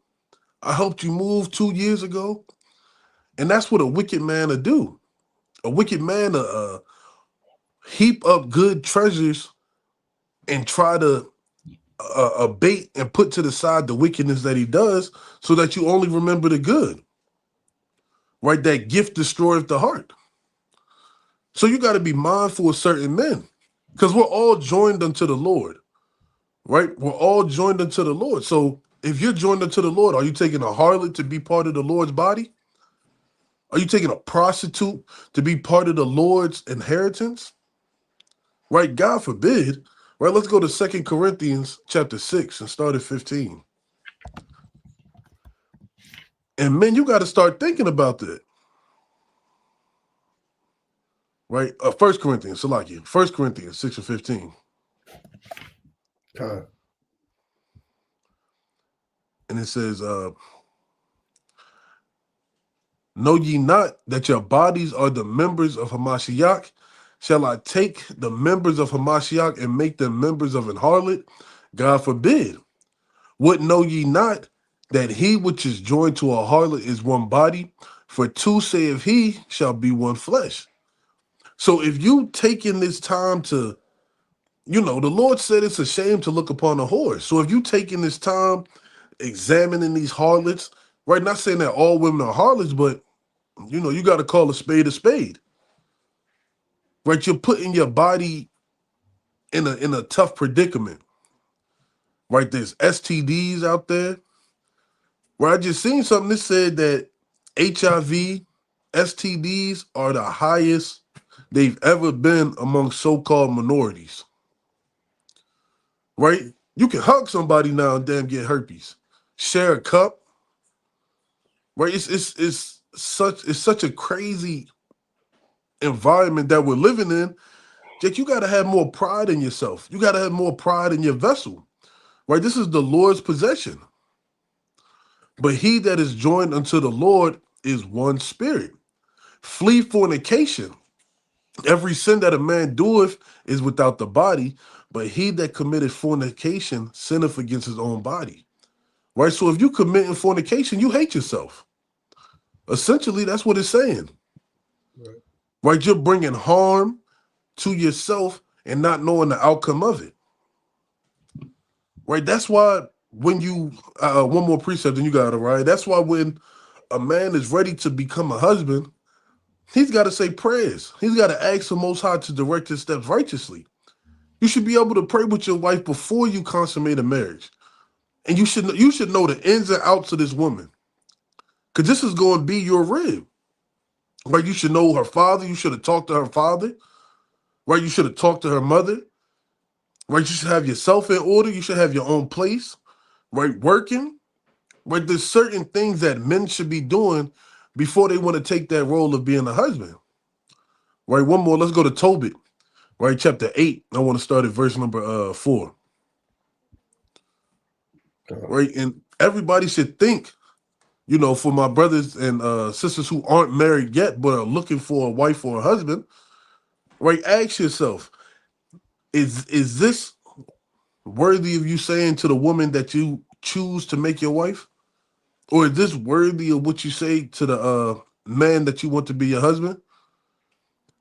I helped you move 2 years ago? And that's what a wicked man will do. A wicked man will heap up good treasures and try to abate and put to the side the wickedness that he does, so that you only remember the good. Right? That gift destroyeth the heart. So you got to be mindful of certain men, because we're all joined unto the Lord. Right? We're all joined unto the Lord. So if you're joined unto the Lord, are you taking a harlot to be part of the Lord's body? Are you taking a prostitute to be part of the Lord's inheritance? Right? God forbid. Right? Let's go to 2 Corinthians chapter 6 and start at 15. And men, you got to start thinking about that. Right? 1 Corinthians, Salakia. 1 Corinthians 6 and 15. Con. And it says, know ye not that your bodies are the members of Hamashiach? Shall I take the members of Hamashiach and make them members of an harlot? God forbid. What know ye not, that he which is joined to a harlot is one body? For two, saith he, shall be one flesh. So if you taking this time to, the Lord said it's a shame to look upon a whore. So if you taking this time examining these harlots, right? Not saying that all women are harlots, but you got to call a spade a spade. Right? You're putting your body in a tough predicament. Right? There's STDs out there. Where I just seen something that said that HIV, STDs are the highest they've ever been among so-called minorities. Right? You can hug somebody now and then get herpes. Share a cup. Right? It's such a crazy environment that we're living in, that you got to have more pride in yourself. You got to have more pride in your vessel. Right? This is the Lord's possession. But he that is joined unto the Lord is one spirit. Flee fornication. Every sin that a man doeth is without the body, but he that committeth fornication sinneth against his own body. Right? So if you committing fornication, you hate yourself. Essentially, that's what it's saying. Right? You're bringing harm to yourself and not knowing the outcome of it. Right? That's why when you, one more precept and you got it, right? That's why when a man is ready to become a husband, he's got to say prayers. He's got to ask the Most High to direct his steps righteously. You should be able to pray with your wife before you consummate a marriage. And you should know the ins and outs of this woman. Because this is going to be your rib. Right? You should know her father. You should have talked to her father. Right? You should have talked to her mother. Right? You should have yourself in order. You should have your own place. Right? Working. Right? There's certain things that men should be doing before they want to take that role of being a husband. Right? One more. Let's go to Tobit. Right? Chapter 8. I want to start at verse number 4. Right? And everybody should think, for my brothers and sisters who aren't married yet but are looking for a wife or a husband, right? Ask yourself, is this worthy of you saying to the woman that you choose to make your wife? Or is this worthy of what you say to the man that you want to be your husband?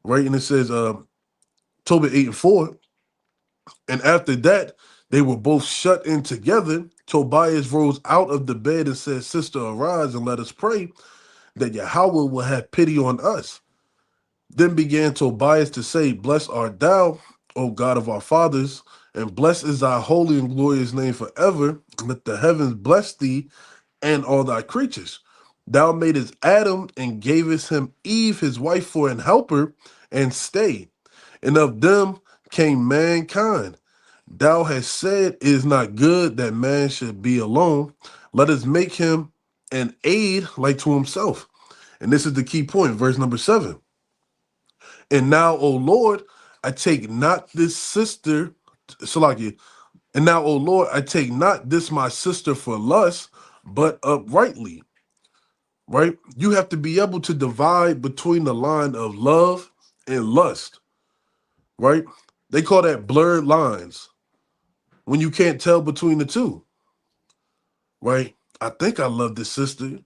Right? And it says, Tobit 8 and 4. And after that, they were both shut in together. Tobias rose out of the bed and said, Sister, arise and let us pray that Yahweh will have pity on us. Then began Tobias to say, Blessed art thou, O God of our fathers, and blessed is thy holy and glorious name forever. Let the heavens bless thee and all thy creatures. Thou madest Adam and gavest him Eve, his wife, for an helper and stay. And of them came mankind. Thou hast said, it is not good that man should be alone. Let us make him an aid like to himself. And this is the key point, verse number 7. And now, O Lord, I take not this sister, Salakia, and now, O Lord, I take not this my sister for lust, but uprightly, right? You have to be able to divide between the line of love and lust, right? They call that blurred lines when you can't tell between the two, right? I think I love this sister,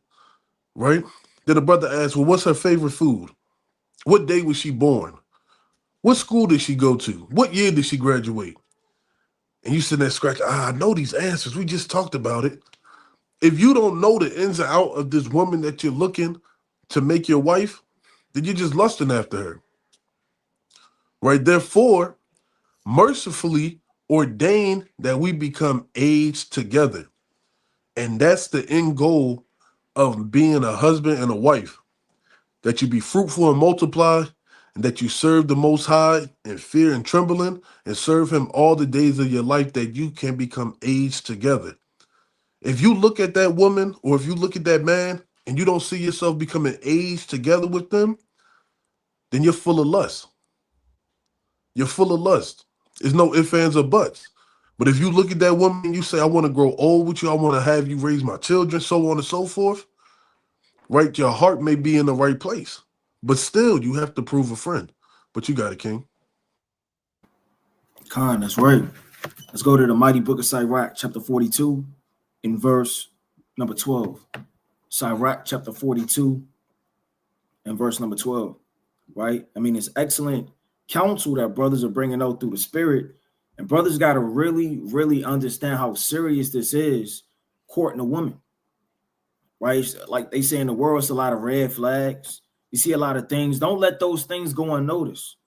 right? Then the brother asks, well, what's her favorite food? What day was she born? What school did she go to? What year did she graduate? And you sitting there scratching, I know these answers. We just talked about it. If you don't know the ins and out of this woman that you're looking to make your wife, then you're just lusting after her, right? Therefore, mercifully ordain that we become aged together. And that's the end goal of being a husband and a wife, that you be fruitful and multiply, and that you serve the Most High in fear and trembling, and serve him all the days of your life, that you can become aged together. If you look at that woman or if you look at that man and you don't see yourself becoming aged together with them, then you're full of lust. You're full of lust. There's no ifs, ands, or buts. But if you look at that woman and you say, I want to grow old with you, I want to have you raise my children, so on and so forth, right? Your heart may be in the right place, but still you have to prove a friend. But you got it, King. Khan, that's right. Let's go to the mighty book of Sirach, chapter 42, in verse number 12. Sirach, chapter 42, and verse number 12, right? I mean, it's excellent counsel that brothers are bringing out through the spirit, and brothers got to really, really understand how serious this is, courting a woman, right? Like they say in the world, it's a lot of red flags. You see a lot of things. Don't let those things go unnoticed.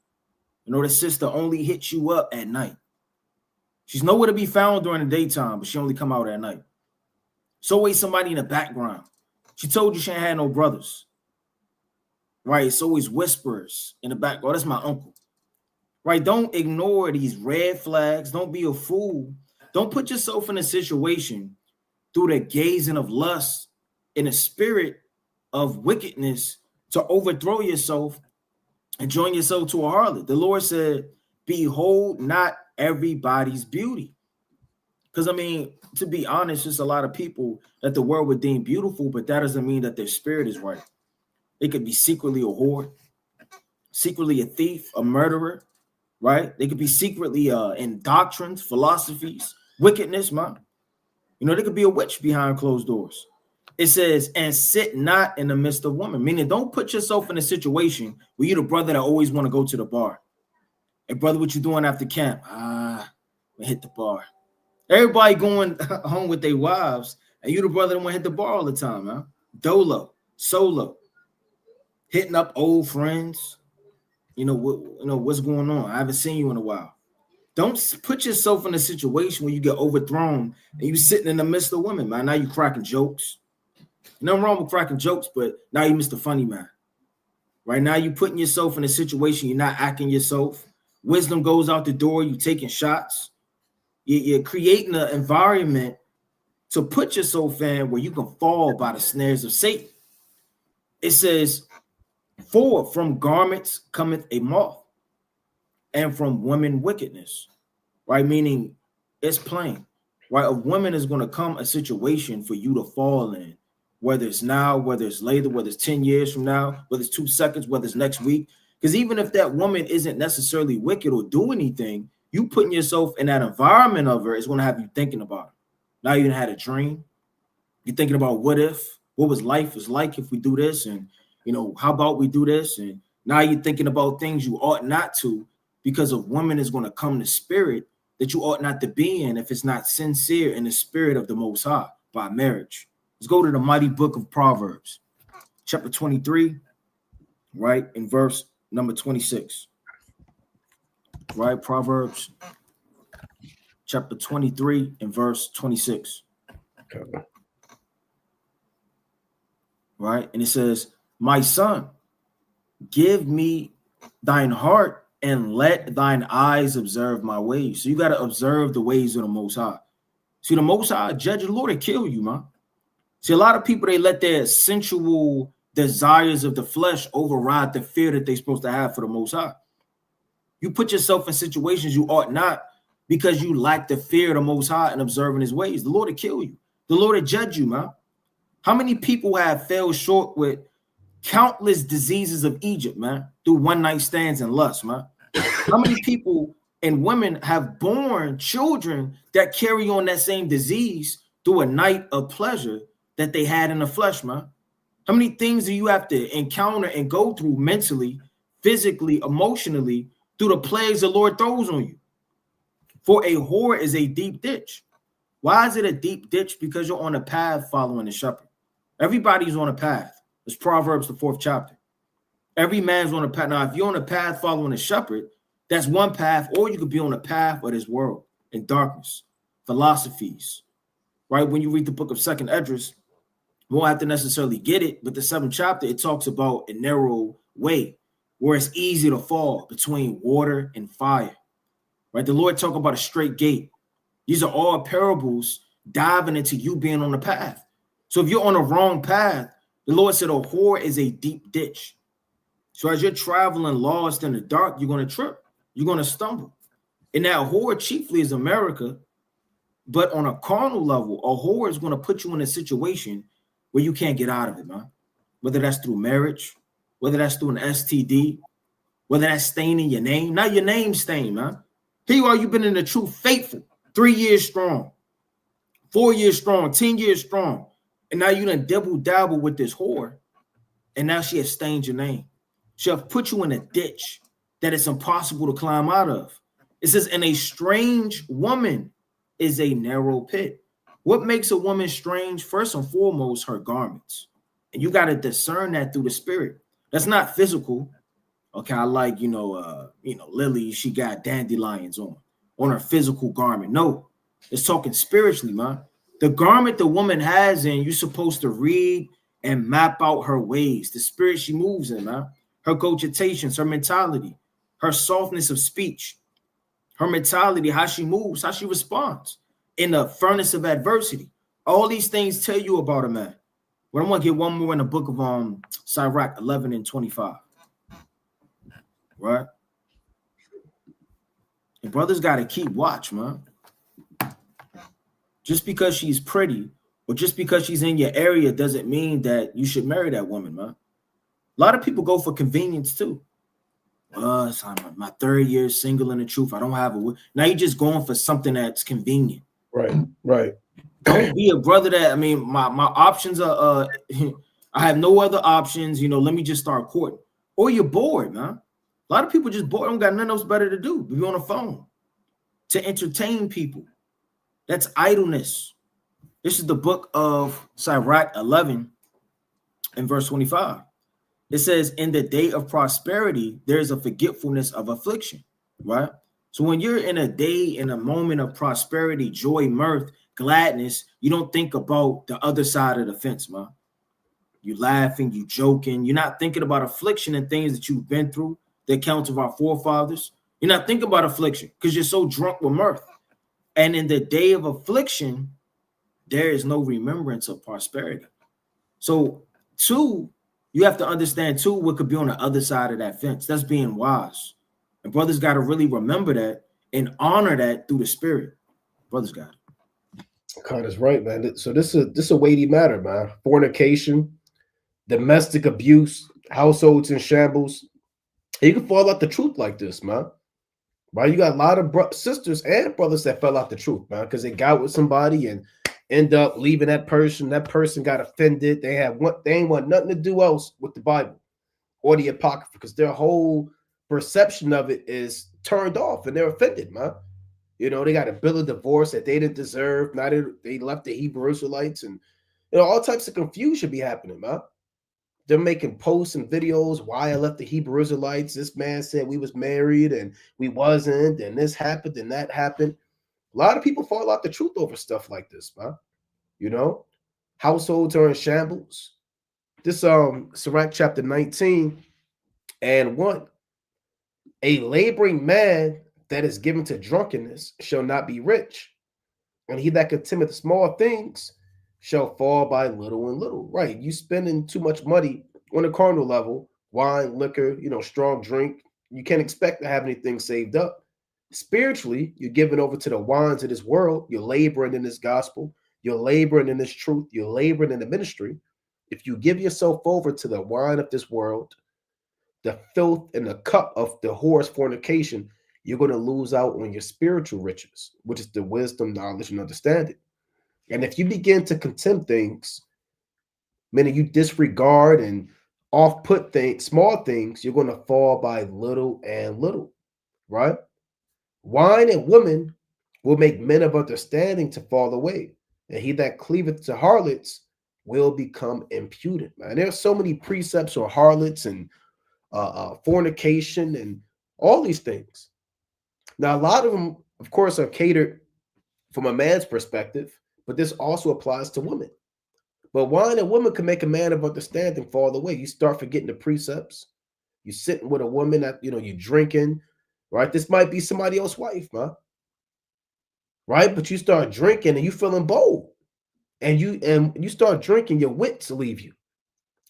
You know, the sister only hits you up at night. She's nowhere to be found during the daytime, but she only come out at night. It's always somebody in the background. She told you she ain't had no brothers, right? It's always whispers in the back. Oh, that's my uncle, right? Don't ignore these red flags. Don't be a fool. Don't put yourself in a situation through the gazing of lust in a spirit of wickedness to overthrow yourself and join yourself to a harlot. The Lord said, behold not everybody's beauty. Because, I mean, to be honest, there's a lot of people that the world would deem beautiful, but that doesn't mean that their spirit is right. They could be secretly a whore, secretly a thief, a murderer, right? They could be secretly in doctrines, philosophies, wickedness, man. You know, they could be a witch behind closed doors. It says, and sit not in the midst of women, meaning don't put yourself in a situation where you're the brother that always want to go to the bar. Hey, brother, what you doing after camp? We hit the bar. Everybody going home with their wives, and you the brother that want to hit the bar all the time, man. Dolo, solo, hitting up old friends. You know what's going on. I haven't seen you in a while. Don't put yourself in a situation where you get overthrown and you sitting in the midst of women, man. Now you cracking jokes. Nothing wrong with cracking jokes, but now you Mr. Funny Man. Right now you putting yourself in a situation, you're not acting yourself. Wisdom goes out the door, you taking shots. You're creating an environment to put yourself in where you can fall by the snares of Satan. It says, for from garments cometh a moth, and from women wickedness, right? Meaning it's plain, right? A woman is going to come a situation for you to fall in, whether it's now, whether it's later, whether it's 10 years from now, whether it's 2 seconds, whether it's next week. Because even if that woman isn't necessarily wicked or do anything, you putting yourself in that environment of her is going to have you thinking about it. Now you had a dream. You're thinking about what was life is like if we do this, and how about we do this? And now you're thinking about things you ought not to, because a woman is going to come to spirit that you ought not to be in if it's not sincere in the spirit of the Most High by marriage. Let's go to the mighty book of Proverbs, chapter 23, right, in verse number 26. Right, Proverbs chapter 23 and verse 26. Okay. Right, and it says, my son, give me thine heart and let thine eyes observe my ways. So you got to observe the ways of the Most High. See, the Most High judge the Lord to kill you, man. See, a lot of people, they let their sensual desires of the flesh override the fear that they're supposed to have for the Most High. You put yourself in situations you ought not because you lack the fear of the Most High and observing his ways. The Lord will kill you. The Lord will judge you, man. How many people have fell short with countless diseases of Egypt, man, through one night stands and lust, man? How many people and women have born children that carry on that same disease through a night of pleasure that they had in the flesh, man? How many things do you have to encounter and go through mentally, physically, emotionally through the plagues the Lord throws on you? For a whore is a deep ditch. Why is it a deep ditch? Because you're on a path following the shepherd. Everybody's on a path. It's Proverbs, the 4th chapter. Every man's on a path. Now, if you're on a path following a shepherd, that's one path, or you could be on a path of this world in darkness, philosophies, right? When you read the book of 2nd Esdras, you won't have to necessarily get it, but the 7th chapter, it talks about a narrow way where it's easy to fall between water and fire, right? The Lord talk about a straight gate. These are all parables diving into you being on the path. So if you're on a wrong path, the Lord said a whore is a deep ditch. So as you're traveling lost in the dark, you're going to trip. You're going to stumble. And that whore chiefly is America. But on a carnal level, a whore is going to put you in a situation where you can't get out of it, man. Whether that's through marriage, whether that's through an STD, whether that's staining your name. Not your name stain, man. Here you are, you've been in the truth faithful, 3 years strong, 4 years strong, 10 years strong. And now you done dabble with this whore. And now she has stained your name. She'll put you in a ditch that it's impossible to climb out of. It says, and a strange woman is a narrow pit. What makes a woman strange? First and foremost, her garments. And you got to discern that through the spirit. That's not physical. Okay, I like, Lily, she got dandelions on her physical garment. No, it's talking spiritually, man. The garment the woman has in, you're supposed to read and map out her ways, the spirit she moves in, man. Her cogitations, her mentality, her softness of speech, her mentality, how she moves, how she responds in the furnace of adversity. All these things tell you about a man. But I'm going to get one more in the book of Sirach 11 and 25. Right? And brothers got to keep watch, man. Just because she's pretty or just because she's in your area doesn't mean that you should marry that woman, man. A lot of people go for convenience too. It's my 3rd year single in the truth. I don't have a. Now you're just going for something that's convenient. Right. Don't be a brother that, my options are, I have no other options. Let me just start courting. Or you're bored, man. A lot of people just bored. Don't got nothing else better to do. Be on the phone to entertain people. That's idleness. This is the book of Sirach 11 and verse 25. It says, in the day of prosperity, there's a forgetfulness of affliction, right? So when you're in a day, in a moment of prosperity, joy, mirth, gladness, you don't think about the other side of the fence, man. You laughing, you joking. You're not thinking about affliction and things that you've been through, the accounts of our forefathers. You're not thinking about affliction because you're so drunk with mirth. And in the day of affliction, there is no remembrance of prosperity. So, 2, you have to understand, too, what could be on the other side of that fence. That's being wise. And brothers got to really remember that and honor that through the spirit. Brothers got it. God is right, man. So this is a weighty matter, man. Fornication, domestic abuse, households in shambles. You can fall out the truth like this, man. Right? You got a lot of sisters and brothers that fell out the truth, man, because they got with somebody and end up leaving that person. That person got offended. They ain't want nothing to do else with the Bible or the Apocrypha because their whole perception of it is turned off and they're offended, man. They got a bill of divorce that they didn't deserve. Now they left the Hebrew Israelites, and all types of confusion be happening, man. They're making posts and videos why I left the Hebrew Israelites. This man said we was married and we wasn't, and this happened and that happened. A lot of people fall out the truth over stuff like this, man. Households are in shambles. This Sirach chapter 19 and 1. A laboring man that is given to drunkenness shall not be rich, and he that contemneth small things shall fall by little and little. Right? You spending too much money on a carnal level, wine, liquor, strong drink. You can't expect to have anything saved up. Spiritually, you're giving over to the wines of this world. You're laboring in this gospel. you're laboring in this truth, you're laboring in the ministry. If you give yourself over to the wine of this world, the filth and the cup of the whore's fornication, you're going to lose out on your spiritual riches, which is the wisdom, knowledge, and understanding. And if you begin to contempt things, meaning you disregard and off-put things, small things, you're going to fall by little and little, right? Wine and women will make men of understanding to fall away, and he that cleaveth to harlots will become impudent. Man, there's so many precepts on harlots and fornication and all these things. Now, a lot of them, of course, are catered from a man's perspective, but this also applies to women. But wine and women can make a man of understanding fall away. You start forgetting the precepts. You sitting with a woman that you drinking, right? This might be somebody else's wife, man. Right? But you start drinking and you feeling bold. And you start drinking, your wits leave you.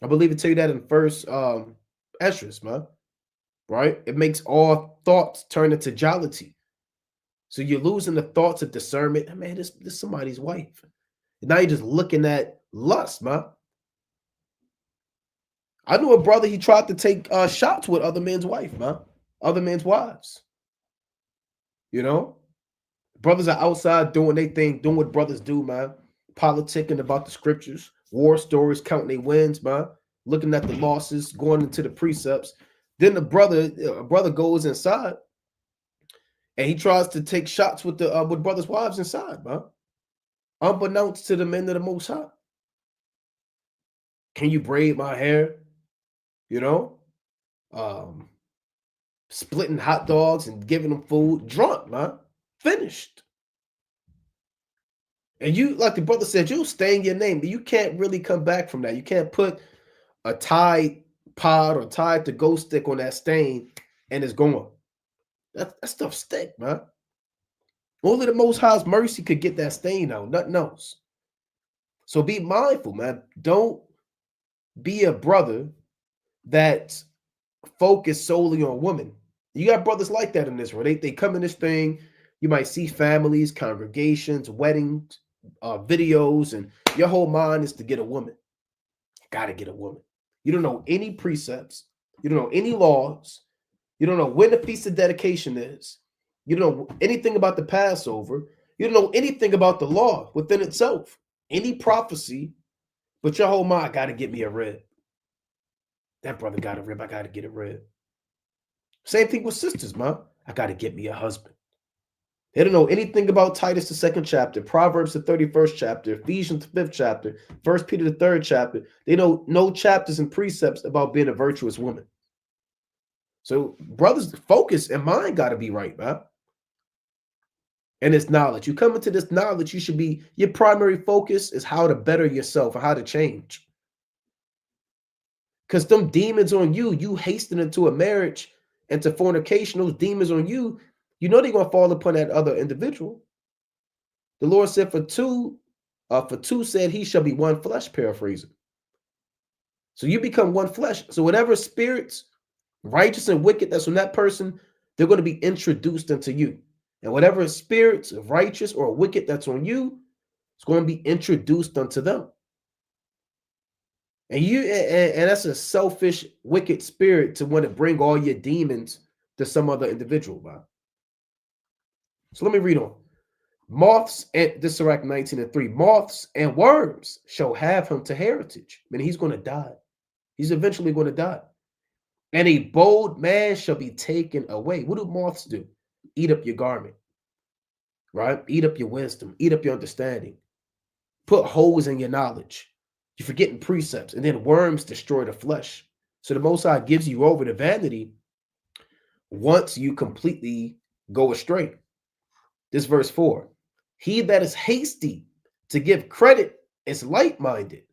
I believe it tell you that in first Esdras, man. Right? It makes all thoughts turn into jollity. So you're losing the thoughts of discernment. Man, this somebody's wife. And now you're just looking at lust, man. I knew a brother, he tried to take shots with other men's wife, man. Other men's wives. Brothers are outside doing their thing, doing what brothers do, man. Politicking about the scriptures, war stories, counting their wins, man. Looking at the losses, going into the precepts. Then a brother goes inside and he tries to take shots with with brothers' wives inside, man. Unbeknownst to the men of the Most High. Can you braid my hair? Splitting hot dogs and giving them food. Drunk, man. Finished. And you, like the brother said, you'll stain your name, but you can't really come back from that. You can't put a Tide pod or Tide to go stick on that stain and it's gone. That stuff stick, man. Only the Most High's mercy could get that stain out, nothing else. So be mindful, man. Don't be a brother that focus solely on women. You got brothers like that in Israel. They come in this thing. You might see families, congregations, weddings, videos, and your whole mind is to get a woman. Got to get a woman. You don't know any precepts. You don't know any laws. You don't know when the feast of dedication is. You don't know anything about the Passover. You don't know anything about the law within itself. Any prophecy, but your whole mind got to get me a rib. That brother got a rib. I got to get a rib. Same thing with sisters, man. I got to get me a husband. They don't know anything about Titus, the 2nd chapter, Proverbs, the 31st chapter, Ephesians, the 5th chapter, 1 Peter, the 3rd chapter. They know no chapters and precepts about being a virtuous woman. So brothers, focus and mind got to be right, man. And it's knowledge. You come into this knowledge, your primary focus is how to better yourself or how to change. Because them demons on you hasten into a marriage and to fornication, those demons on you, they're going to fall upon that other individual. The Lord said, for two said he shall be one flesh, paraphrasing. So you become one flesh. So whatever spirits, righteous and wicked, that's on that person, they're going to be introduced into you. And whatever spirits, righteous or wicked, that's on you, it's going to be introduced unto them. And and that's a selfish, wicked spirit to want to bring all your demons to some other individual, man. So let me read on. Moths, and this is Sirach 19:3. Moths and worms shall have him to heritage. I mean, he's going to die. He's eventually going to die. And a bold man shall be taken away. What do moths do? Eat up your garment, right? Eat up your wisdom. Eat up your understanding. Put holes in your knowledge. You're forgetting precepts. And then worms destroy the flesh. So the Most High gives you over to vanity once you completely go astray. This verse 4. He that is hasty to give credit is light-minded,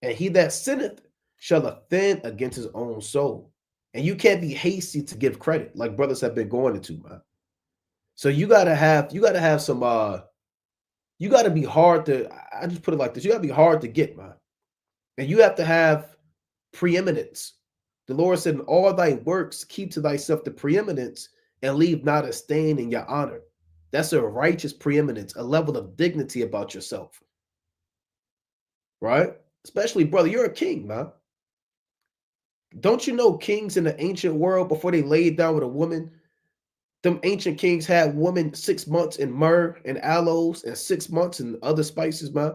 and he that sinneth shall offend against his own soul. And you can't be hasty to give credit, like brothers have been going into, man. So you gotta have some you gotta be hard to, I just put it like this, you gotta be hard to get, man. And you have to have preeminence. The Lord said, in all thy works, keep to thyself the preeminence and leave not a stain in your honor. That's a righteous preeminence, a level of dignity about yourself. right? Especially, brother, you're a king, man. Don't you know kings in the ancient world, before they laid down with a woman, them ancient kings had women 6 months in myrrh and aloes and 6 months in other spices, man.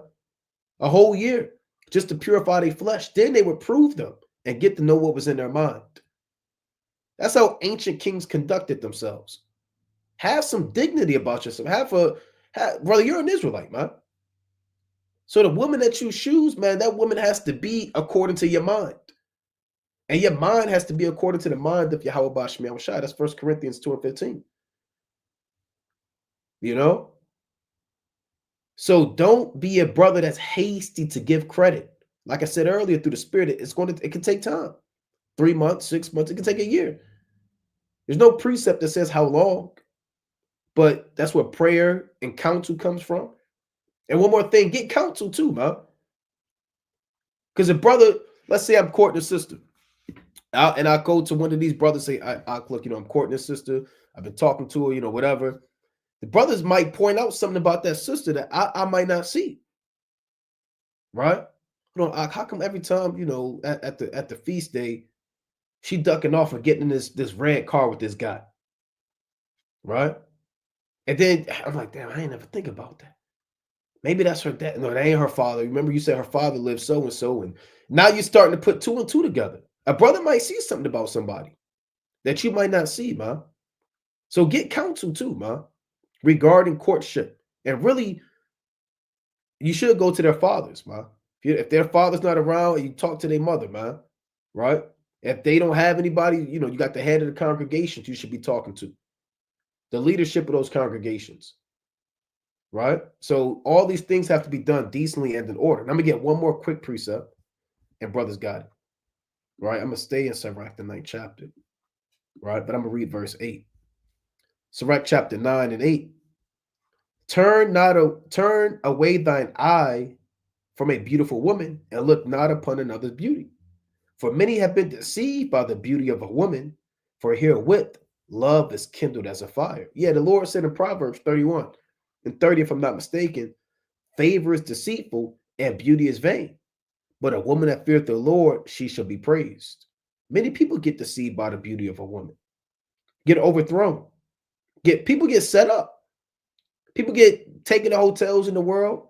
A whole year just to purify their flesh. Then they would prove them and get to know what was in their mind. That's how ancient kings conducted themselves. Have some dignity about yourself. Brother, you're an Israelite, man. So the woman that you choose, man, that woman has to be according to your mind. And your mind has to be according to the mind of Yahweh Bashmi Awashai. That's 1 Corinthians 2:15. You know? So don't be a brother that's hasty to give credit. Like I said earlier, through the Spirit, it can take time. 3 months, 6 months, it can take a year. There's no precept that says how long, but that's where prayer and counsel comes from. And one more thing, get counsel too, man. Because a brother, let's say I'm courting a sister, and I go to one of these brothers, say, look, I'm courting this sister. I've been talking to her, whatever. The brothers might point out something about that sister that I might not see. Right? How come every time, at the feast day, she ducking off and getting in this red car with this guy? Right? And then I'm like, damn, I ain't never think about that. Maybe that's her dad. No, that ain't her father. Remember, you said her father lived so and so, and now you're starting to put 2 and 2 together. A brother might see something about somebody that you might not see, man. So get counsel too, man, regarding courtship. And really, you should go to their fathers, man. If their father's not around, you talk to their mother, man. Right? If they don't have anybody, you got the head of the congregations you should be talking to. The leadership of those congregations. Right? So all these things have to be done decently and in order. And I'm going to get one more quick precept, and brothers got it. Right? I'm going to stay in Sirach, the 9th chapter. Right? But I'm going to read verse 8. Sirach chapter 9 and 8. Turn away thine eye from a beautiful woman, and look not upon another's beauty. For many have been deceived by the beauty of a woman, for herewith love is kindled as a fire. Yeah, the Lord said in Proverbs 31 and 30, if I'm not mistaken, favor is deceitful and beauty is vain. But a woman that feareth the Lord, she shall be praised. Many people get deceived by the beauty of a woman, get overthrown, people get set up. People get taken to hotels in the world.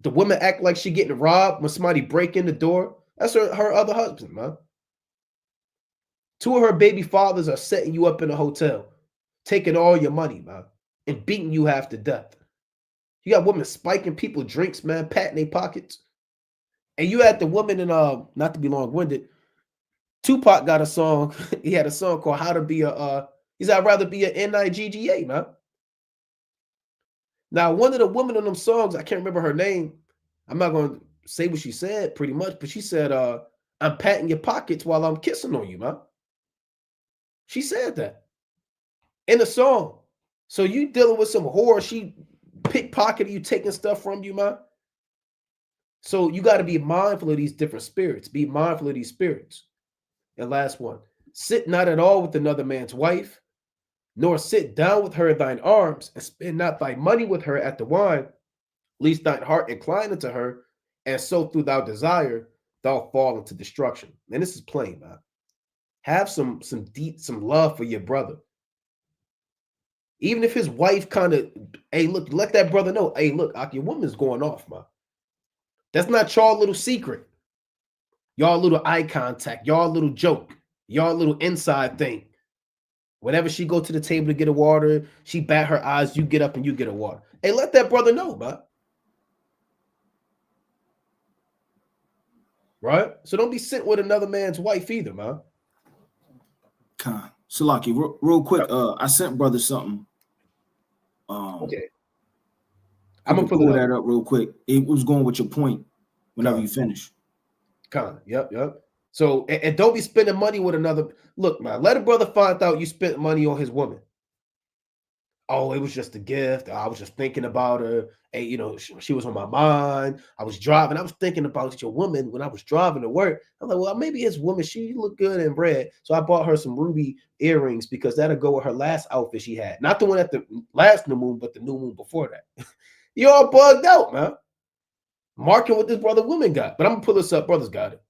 The woman act like she getting robbed when somebody break in the door. That's her other husband, man. 2 of her baby fathers are setting you up in a hotel, taking all your money, man, and beating you half to death. You got women spiking people drinks, man, patting their pockets. And you had the woman in, not to be long-winded, Tupac got a song. He had a song called How to Be he said, I'd rather be an Nigga, man. Now, one of the women on them songs, I can't remember her name. I'm not going to say what she said pretty much, but she said, I'm patting your pockets while I'm kissing on you, man. She said that in the song. So you dealing with some whore, she pickpocketing you, taking stuff from you, man. So you got to be mindful of these different spirits. Be mindful of these spirits. And last one, sit not at all with another man's wife, nor sit down with her in thine arms, and spend not thy money with her at the wine, lest thine heart incline unto her, and so through thy desire thou fall into destruction. And this is plain, man. Have some love for your brother. Even if his wife kind of, hey, look, let that brother know, hey, look, your woman's going off, man. That's not y'all little secret. Y'all little eye contact, y'all little joke, y'all little inside thing. Whenever she go to the table to get a water, she bat her eyes, you get up and you get a water. Hey, let that brother know, man. Right? So don't be sitting with another man's wife either, man. Salaki, real quick, I sent brother something. Okay. I'm gonna pull that up real quick. It was going with your point whenever you finish. Yep. So, and don't be spending money with another. Look, man, let a brother find out you spent money on his woman. Oh, it was just a gift. I was just thinking about her. Hey, she was on my mind. I was driving. I was thinking about your woman when I was driving to work. I'm like, well, maybe his woman, she looked good in red. So I bought her some ruby earrings because that'll go with her last outfit she had. Not the one at the last new moon, but the new moon before that. You all bugged out, man. Marking what this brother woman got. But I'm gonna pull this up. Brothers got it.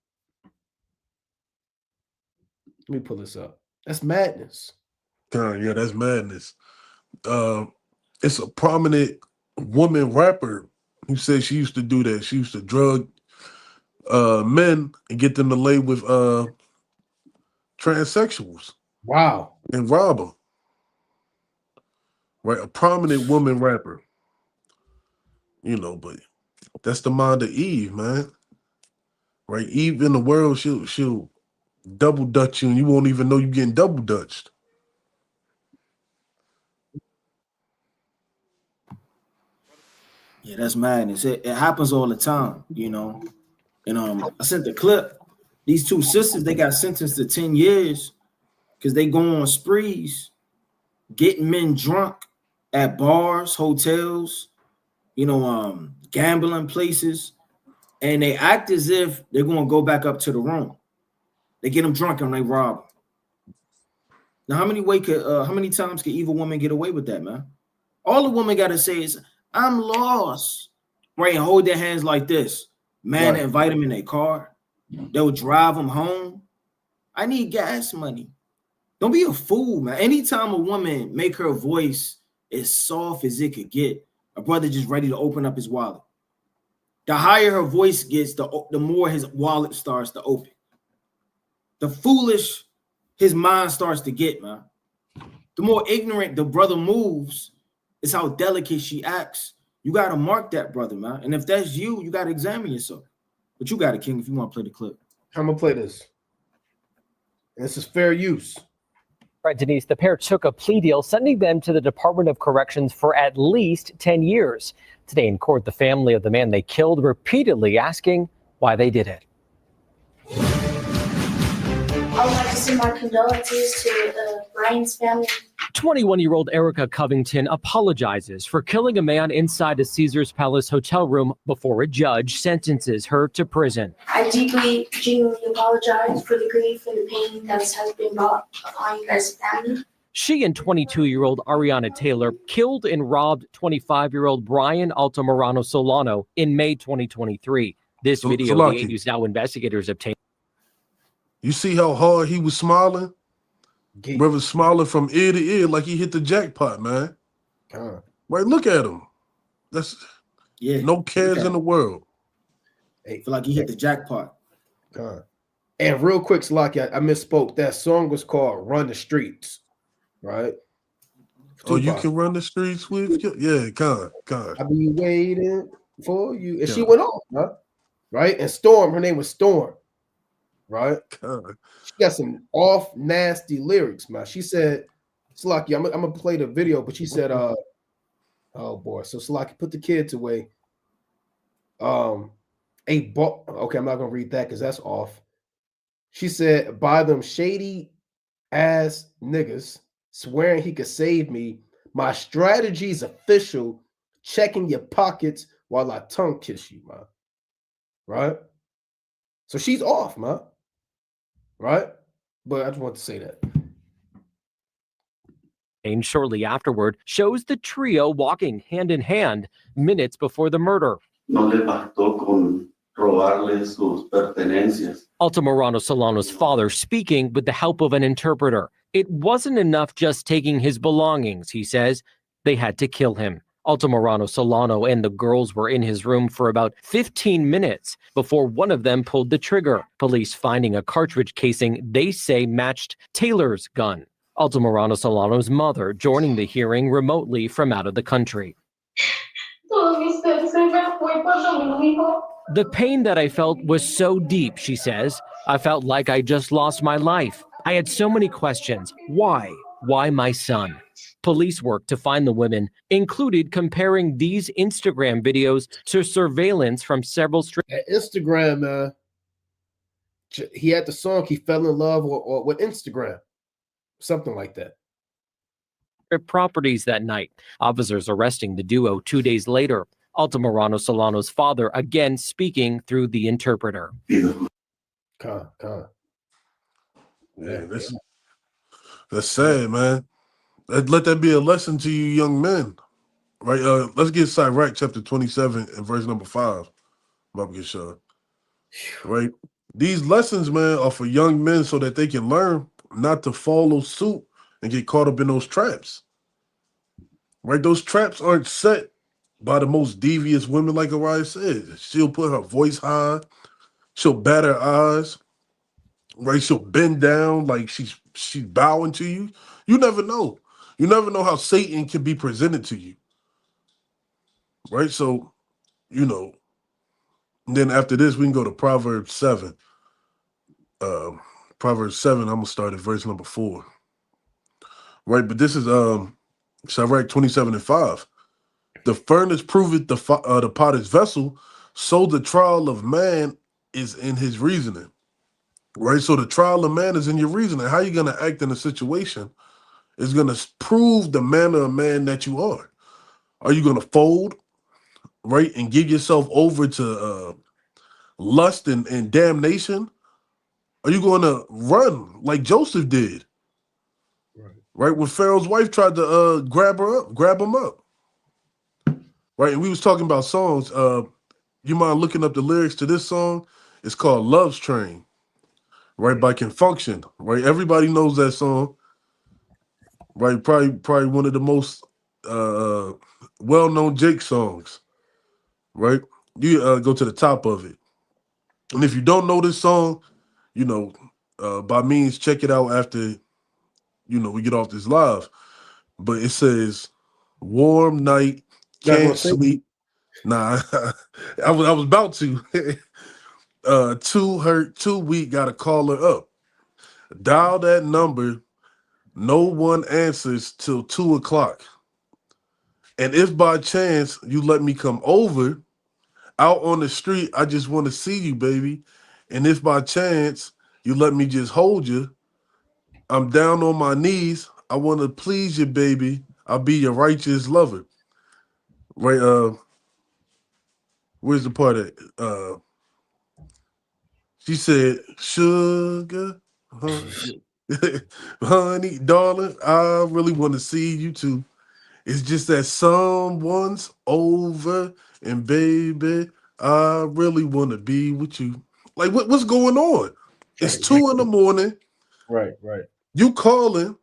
Let me pull this up. That's madness. Yeah, that's madness. It's a prominent woman rapper who said she used to do that. She used to drug men and get them to lay with transsexuals Wow. and rob them. Right, a prominent woman rapper. You know, but that's the mind of Eve, man. Right, Eve in the world, she'll double dutch you, and you won't even know you're getting double dutched. Yeah, that's madness. It happens all the time, you know. And I sent the clip. These two sisters, they got sentenced to 10 years because they go on sprees, getting men drunk at bars, hotels, you know, gambling places, and they act as if they're going to go back up to the room. They get them drunk and they rob them. Now, how many times can evil women get away with that, man? All the woman got to say is, "I'm lost," right? And hold their hands like this. Man, Right. invite them in their car. They'll drive them home. I need gas money. Don't be a fool, man. Anytime a woman make her voice as soft as it could get, a brother just ready to open up his wallet. The higher her voice gets, the more his wallet starts to open. The foolish his mind starts to get, man. The more ignorant the brother moves, is how delicate she acts. You got to mark that, brother, man. And if that's you, you got to examine yourself. But you got it, King, if you want to play the clip. I'm gonna play this. This is fair use. Right, Denise, the pair took a plea deal, sending them to the Department of Corrections for at least 10 years. Today in court, the family of the man they killed repeatedly asking why they did it. I would like to send my condolences to Brian's family. 21-year-old Erica Covington apologizes for killing a man inside a Caesars Palace hotel room before a judge sentences her to prison. I deeply, genuinely apologize for the grief and the pain that has been brought upon you guys' family. She and 22-year-old Ariana Taylor killed and robbed 25-year-old Brian Altamirano Solano in May 2023. This video, the 8 News Now investigators obtained. You see how hard he was smiling? Brother smiling from ear to ear like he hit the jackpot, man. Right, look at him. That's no cares in the world. Hey, feel like he hit the jackpot. And real quick, Salaki, I misspoke. That song was called "Run the Streets," right? Oh, you can run the streets with you? Yeah, con. I be waiting for you. And she went off, huh? Right? And Storm, her name was Storm, right? She got some off nasty lyrics, man. She said, Salaki, I'm gonna play the video, but she said, oh boy. So Salaki, put the kids away. Okay, I'm not gonna read that because that's off. She said, by them shady ass niggas swearing he could save me. My strategy's official, checking your pockets while I tongue kiss you, man. Right? So she's off, man. Right? But I just want to say that. And shortly afterward shows the trio walking hand in hand minutes before the murder. No le bastó con robarle sus pertenencias. Altamirano Solano's father speaking with the help of an interpreter. It wasn't enough just taking his belongings, he says. They had to kill him. Altamirano Solano and the girls were in his room for about 15 minutes before one of them pulled the trigger. Police finding a cartridge casing they say matched Taylor's gun. Altamirano Solano's mother joining the hearing remotely from out of the country. The pain that I felt was so deep, she says. I felt like I just lost my life. I had so many questions. Why? Why my son? Police work to find the women included comparing these Instagram videos to surveillance from several street. At Instagram, he had the song, he fell in love or with Instagram, something like that. Properties that night. Officers arresting the duo 2 days later. Altamirano Solano's father again speaking through the interpreter. Yeah, that's sad, man. Let that be a lesson to you young men. Right? Let's get Sirach chapter 27 and verse number 5. Baba Kishar. Right? These lessons, man, are for young men so that they can learn not to follow suit and get caught up in those traps. Right? Those traps aren't set by the most devious women, like Araya said. She'll put her voice high, she'll bat her eyes, right? She'll bend down like she's bowing to you. You never know. You never know how Satan can be presented to you. Right? So, you know, and then after this, we can go to Proverbs 7. Proverbs 7, I'm gonna start at verse number 4. Right, but this is Sirach 27:5. The furnace proveth the potter's vessel, so the trial of man is in his reasoning. Right, so the trial of man is in your reasoning. How you gonna act in a situation is gonna prove the manner of man that you are. Are you gonna fold, right, and give yourself over to lust and damnation? Are you going to run like Joseph did? Right, when Pharaoh's wife tried to grab him up. Right, and we was talking about songs. You mind looking up the lyrics to this song? It's called "Love's Train," right, by Confunction. Right, everybody knows that song. Right, probably one of the most well-known Jake songs. Right, you go to the top of it, and if you don't know this song, you know, by means check it out after we get off this live. But it says, "Warm night, Not gonna can't sing. sleep." Nah, I was about to. Too hurt, too weak, gotta call her up. Dial that number, no one answers till 2 o'clock. And if by chance you let me come over, out on the street, I just want to see you, baby. And if by chance you let me just hold you, I'm down on my knees. I want to please you, baby. I'll be your righteous lover. Right, where's the part that she said, sugar, honey, honey, darling, I really want to see you too. It's just that someone's over, and baby, I really want to be with you. Like, what's going on? It's 2 in the morning. Right. You calling.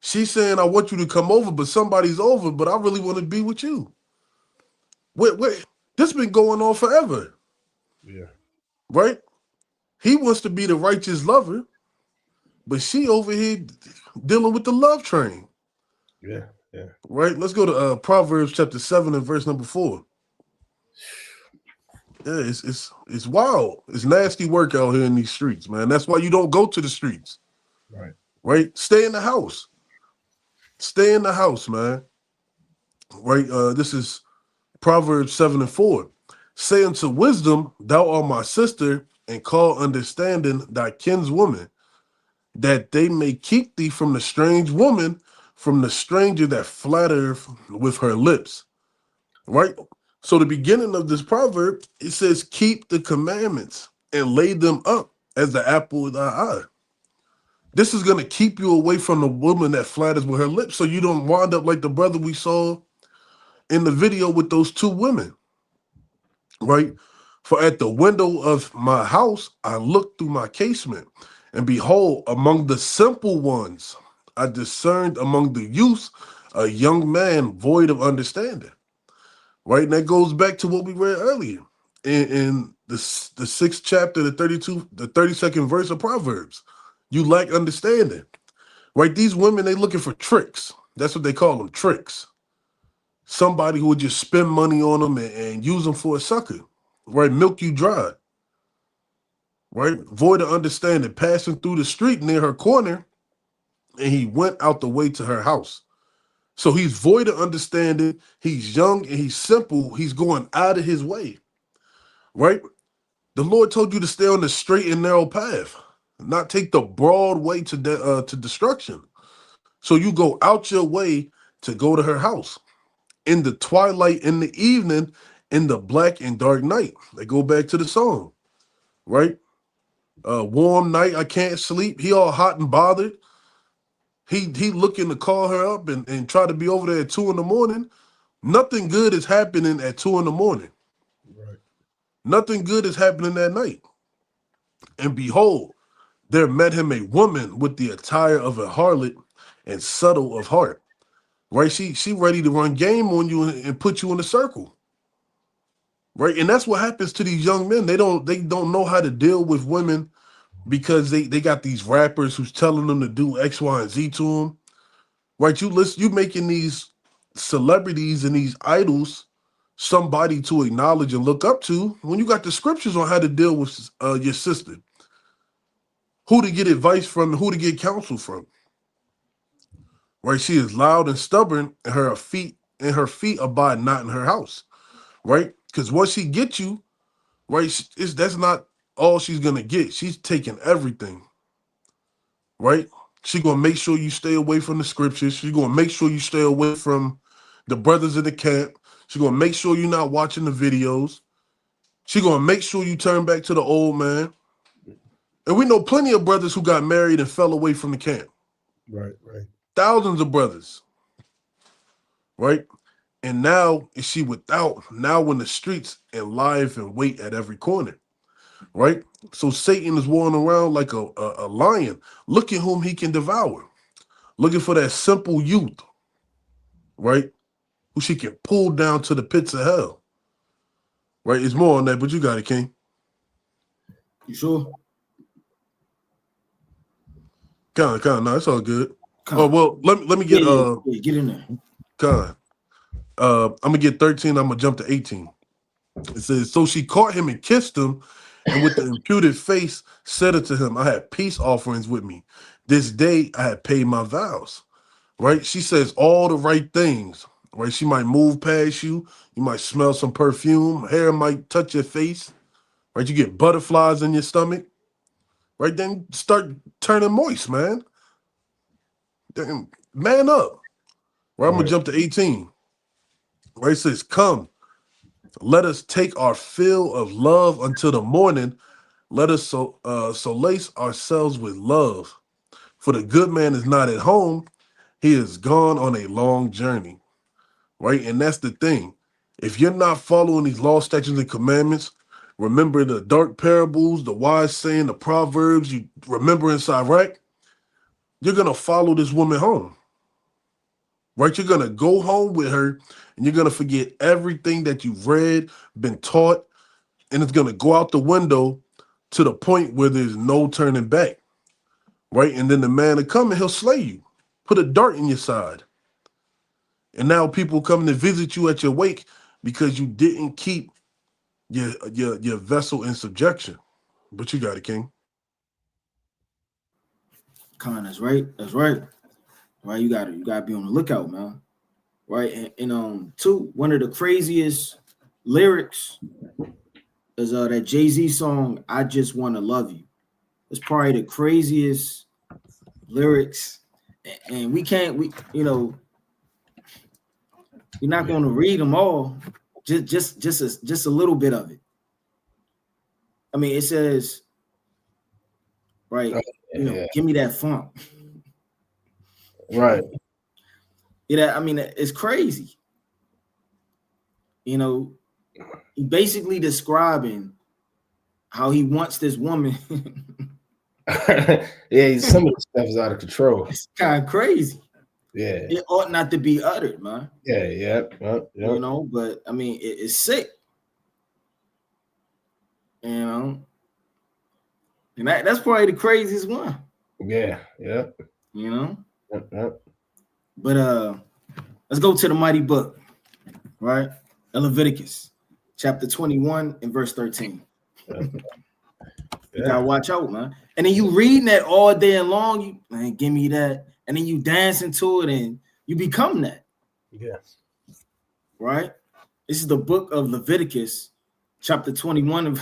She's saying, I want you to come over, but somebody's over, but I really want to be with you. Wait. This been going on forever. Yeah. Right? He wants to be the righteous lover, but she over here dealing with the love train. Yeah. Right? Let's go to Proverbs chapter 7 and verse number 4. Yeah, it's wild. It's nasty work out here in these streets, man. That's why you don't go to the streets. Right? Stay in the house. Stay in the house, man. Right? This is Proverbs 7 and 4. Say unto wisdom, thou art my sister, and call understanding thy kinswoman, that they may keep thee from the strange woman, from the stranger that flattereth with her lips. Right? So the beginning of this proverb, it says, keep the commandments and lay them up as the apple of thy eye. This is going to keep you away from the woman that flatters with her lips, so you don't wind up like the brother we saw in the video with those 2 women. Right? For at the window of my house, I looked through my casement, and behold, among the simple ones, I discerned among the youths a young man void of understanding. Right? And that goes back to what we read earlier in the 6th chapter, the 32nd verse of Proverbs. You lack understanding. Right? These women, they looking for tricks. That's what they call them, tricks. Somebody who would just spend money on them and use them for a sucker, right? Milk you dry, right? Void of understanding, passing through the street near her corner, and he went out the way to her house. So he's void of understanding. He's young and he's simple. He's going out of his way, right? The Lord told you to stay on the straight and narrow path, not take the broad way to destruction. So you go out your way to go to her house. In the twilight, in the evening, in the black and dark night. They go back to the song, right? Warm night, I can't sleep. He all hot and bothered. He looking to call her up and try to be over there at 2 in the morning. Nothing good is happening at 2 in the morning. Nothing good is happening that night. And behold, there met him a woman with the attire of a harlot and subtle of heart. Right? She ready to run game on you and put you in a circle. Right? And that's what happens to these young men. They don't know how to deal with women because they got these rappers who's telling them to do X, Y, and Z to them. Right? You making these celebrities and these idols somebody to acknowledge and look up to when you got the scriptures on how to deal with your sister, who to get advice from, and who to get counsel from. Right? She is loud and stubborn, and her feet abide not in her house. Right? Because once she gets you, right, that's not all she's gonna get. She's taking everything. Right? She's gonna make sure you stay away from the scriptures. She's gonna make sure you stay away from the brothers in the camp. She's gonna make sure you're not watching the videos. She's gonna make sure you turn back to the old man. And we know plenty of brothers who got married and fell away from the camp. Right. Thousands of brothers. Right? And now is she without, now in the streets and live and wait at every corner. Right? So Satan is walking around like a lion, looking whom he can devour. Looking for that simple youth. Right? Who she can pull down to the pits of hell. Right? It's more on that, but you got it, King. You sure? Kind of. No, it's all good. Oh, well, let me get get in there. Con. I'm gonna get 13. I'm gonna jump to 18. It says, so she caught him and kissed him, and with the imputed face said unto him, I had peace offerings with me. This day I had paid my vows. Right? She says all the right things. Right? She might move past you. You might smell some perfume. Hair might touch your face. Right? You get butterflies in your stomach. Right? Then start turning moist, man. Then man up. Right? I'm gonna jump to 18. Right? It says, come, let us take our fill of love until the morning. Let us solace ourselves with love. For the good man is not at home. He is gone on a long journey. Right? And that's the thing. If you're not following these law, statutes, and commandments, remember the dark parables, the wise saying, the proverbs, you remember in Sirach, you're going to follow this woman home. Right? You're going to go home with her, and you're going to forget everything that you've read, been taught, and it's going to go out the window to the point where there's no turning back. Right? And then the man will come and he'll slay you, put a dart in your side. And now people come to visit you at your wake because you didn't keep your vessel in subjection. But you got it, King. Con, that's right. That's right. Right, you gotta be on the lookout, man. Right, and two, one of the craziest lyrics is that Jay-Z song, I Just Want to Love You. It's probably the craziest lyrics, and we're not going to read them all, just a little bit of it. I mean, it says, right, give me that funk. Right. I mean, it's crazy. He basically describing how he wants this woman. Yeah, some of the stuff is out of control. It's kind of crazy. Yeah. It ought not to be uttered, man. Yeah. But I mean, it's sick. And that's probably the craziest one. Yeah. Yep. But let's go to the mighty book, right? Leviticus, chapter 21 and verse 13. You gotta watch out, man. And then you reading that all day long, give me that, and then you dance into it and you become that. Yes. Right? This is the book of Leviticus, chapter 21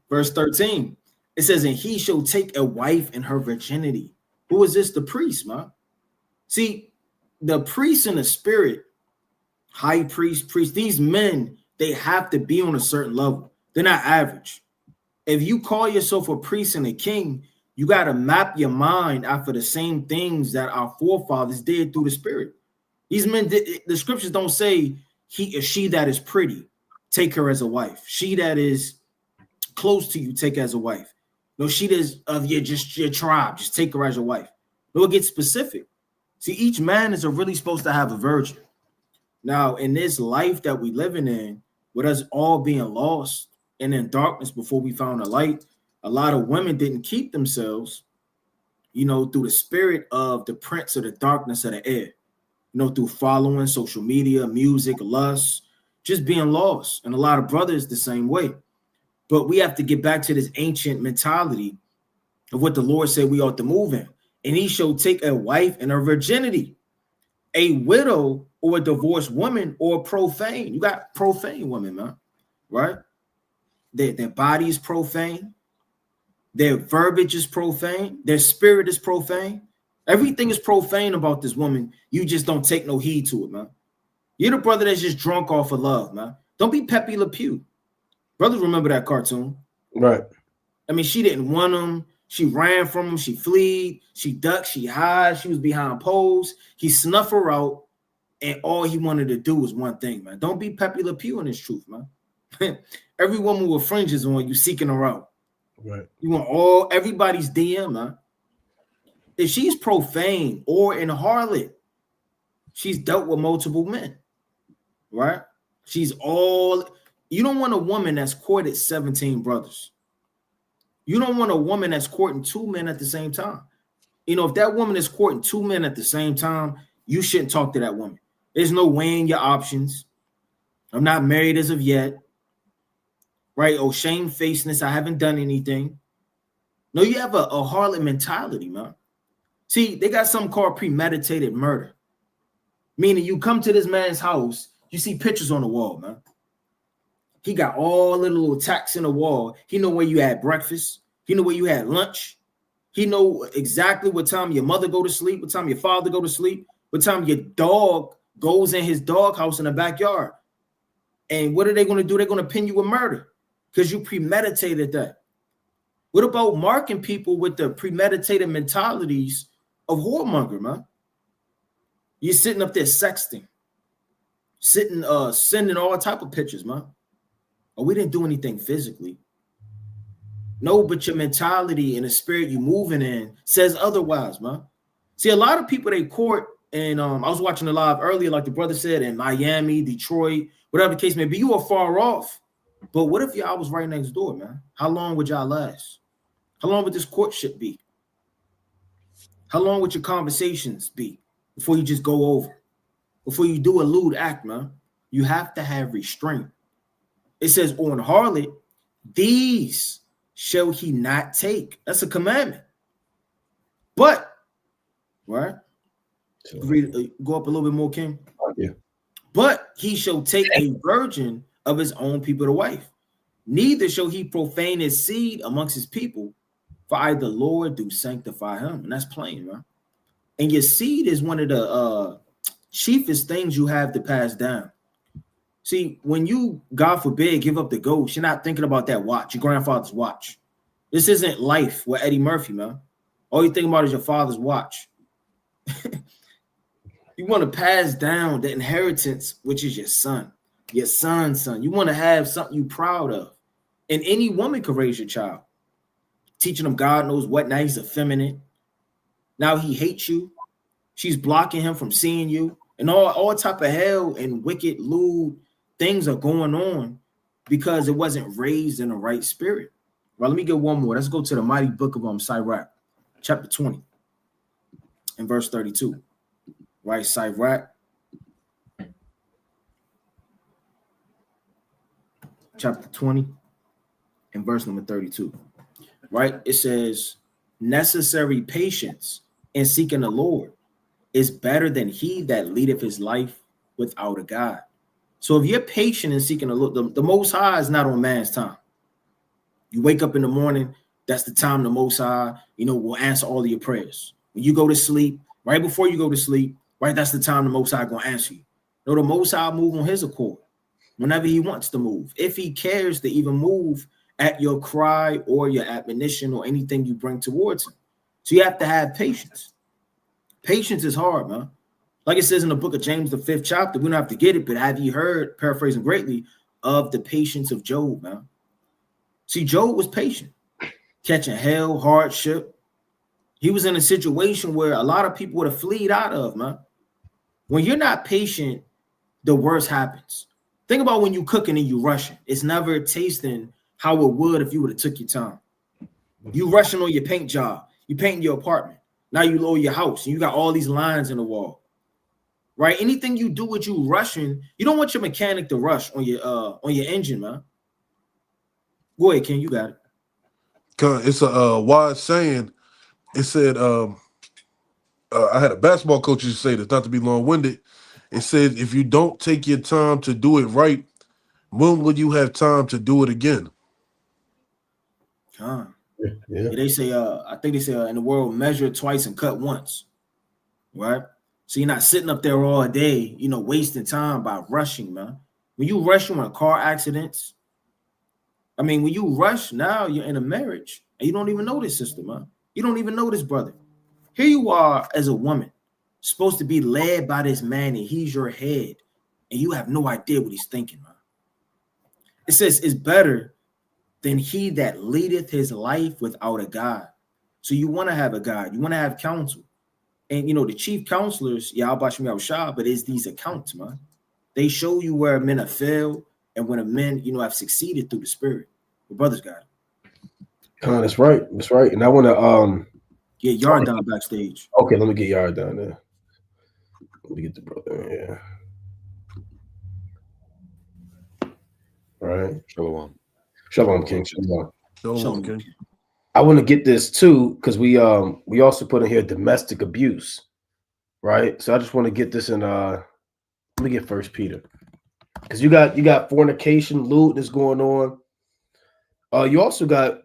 verse 13. It says, and he shall take a wife in her virginity. Who is this? The priest, man. See, the priest in the spirit, high priest, these men, they have to be on a certain level. They're not average. If you call yourself a priest and a king, you got to map your mind after the same things that our forefathers did through the spirit. These men, the scriptures don't say he or she that is pretty. take her as a wife. She that is close to you, take as a wife. No, she that's of your tribe, just take her as your wife. No, it gets specific. See, each man is really supposed to have a virgin. Now, in this life that we living in, with us all being lost and in darkness before we found the light, a lot of women didn't keep themselves, through the spirit of the prince of the darkness of the air, through following social media, music, lust, just being lost. And a lot of brothers the same way. But we have to get back to this ancient mentality of what the Lord said we ought to move in. And he shall take a wife in her virginity, a widow or a divorced woman or profane. You got profane women, man, right? Their body is profane. Their verbiage is profane. Their spirit is profane. Everything is profane about this woman. You just don't take no heed to it, man. You're the brother that's just drunk off of love, man. Don't be Pepe Le Pew. Brothers remember that cartoon. Right. I mean, she didn't want him. She ran from him. She fled. She ducked. She hid. She was behind poles. He snuffed her out. And all he wanted to do was one thing, man. Don't be Pepe Le Pew in this truth, man. Every woman with fringes on, you seeking her out. Right. You want everybody's DM, man. If she's profane or in a harlot, she's dealt with multiple men, right? You don't want a woman that's courted 17 brothers. You don't want a woman that's courting 2 men at the same time. If that woman is courting 2 men at the same time, you shouldn't talk to that woman. There's no weighing your options. I'm not married as of yet. Right? Oh, shamefacedness. I haven't done anything. No, you have a harlot mentality, man. See, they got something called premeditated murder. Meaning you come to this man's house, you see pictures on the wall, man. He got all the little tacks in the wall. He know where you had breakfast. He know where you had lunch. He know exactly what time your mother go to sleep, what time your father go to sleep, what time your dog goes in his dog house in the backyard. And what are they going to do? They're going to pin you with murder because you premeditated that. What about marking people with the premeditated mentalities of whoremonger, man? You're sitting up there sexting, sending all type of pictures, man. Oh, we didn't do anything physically. No, but your mentality and the spirit you moving in says otherwise, man. See, a lot of people they court, and I was watching a live earlier, like the brother said, in Miami, Detroit, whatever the case may be. You are far off. But what if y'all was right next door, man? How long would y'all last? How long would this courtship be? How long would your conversations be before you just go over? Before you do a lewd act, man? You have to have restraint. It says on harlot, these shall he not take. That's a commandment. But, right? Go up a little bit more, King. Yeah. But he shall take a virgin of his own people to wife. Neither shall he profane his seed amongst his people, for I, the Lord, do sanctify him. And that's plain, right? And your seed is one of the chiefest things you have to pass down. See, when you, God forbid, give up the ghost, you're not thinking about that watch, your grandfather's watch. This isn't life with Eddie Murphy, man. All you think about is your father's watch. You want to pass down the inheritance, which is your son, your son's son. You want to have something you're proud of. And any woman can raise your child. Teaching him God knows what. Now he's effeminate. Now he hates you. She's blocking him from seeing you. And all type of hell and wicked, lewd things are going on because it wasn't raised in the right spirit. Well, let me get one more. Let's go to the mighty book of Sirach, chapter 20 and verse 32. Right, Sirach, chapter 20 and verse number 32. Right, it says, necessary patience in seeking the Lord is better than he that leadeth his life without a God. So if you're patient in seeking the Lord, the Most High is not on man's time. You wake up in the morning, that's the time the Most High, will answer all of your prayers. When you go to sleep, right before you go to sleep, right, that's the time the Most High gonna answer you. No, the Most High move on his accord whenever he wants to move. If he cares to even move at your cry or your admonition or anything you bring towards him. So you have to have patience. Patience is hard, man. Like it says in the book of James, the 5th chapter, we don't have to get it, but have you heard, paraphrasing greatly, of the patience of Job, man. See, Job was patient, catching hell, hardship. He was in a situation where a lot of people would have fled out of, man. When you're not patient, the worst happens. Think about when you cooking and you rushing. It's never tasting how it would if you would have took your time. You rushing on your paint job. You painting your apartment. Now you lower your house and you got all these lines in the wall. Right? Anything you do with you rushing, you don't want your mechanic to rush on your engine, man. Go ahead, Ken, you got it. It's a wise saying. It said, I had a basketball coach who say this, not to be long-winded. It said, if you don't take your time to do it right, when will you have time to do it again? Huh. Yeah. Yeah, they say, I think they say in the world, measure twice and cut once. Right? So you're not sitting up there all day, wasting time by rushing, man. When you rush, you in car accidents. I mean, when you rush, now you're in a marriage and you don't even know this sister, man. You don't even know this brother. Here you are as a woman, supposed to be led by this man, and he's your head, and you have no idea what he's thinking, man. It says it's better than he that leadeth his life without a God. So you want to have a God, you want to have counsel. And the chief counselors, but it's these accounts, man. They show you where men have failed and when a men, have succeeded through the spirit. The brothers got it. That's right. That's right. And I want to get Yard down backstage. Okay, let me get Yard down there. Let me get the brother in here. All right. Shalom. Shalom, King. Shalom. Shalom, King. I want to get this too, because we also put in here domestic abuse, right? So I just want to get this in let me get First Peter. Because you got fornication, loot that's going on. You also got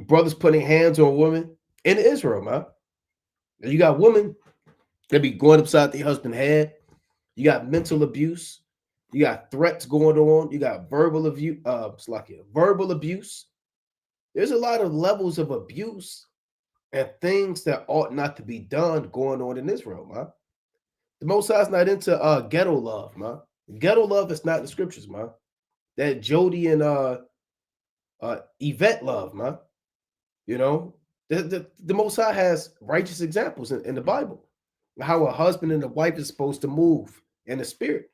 brothers putting hands on women in Israel, man. You got women that be going upside their husband's head. You got mental abuse. You got threats going on. You got verbal abuse. Verbal abuse. There's a lot of levels of abuse and things that ought not to be done going on in Israel, man. The Most High is not into ghetto love, man. Ghetto love is not in the scriptures, man. That Jody and Yvette love, man. The Most High has righteous examples in the Bible. How a husband and a wife is supposed to move in the spirit.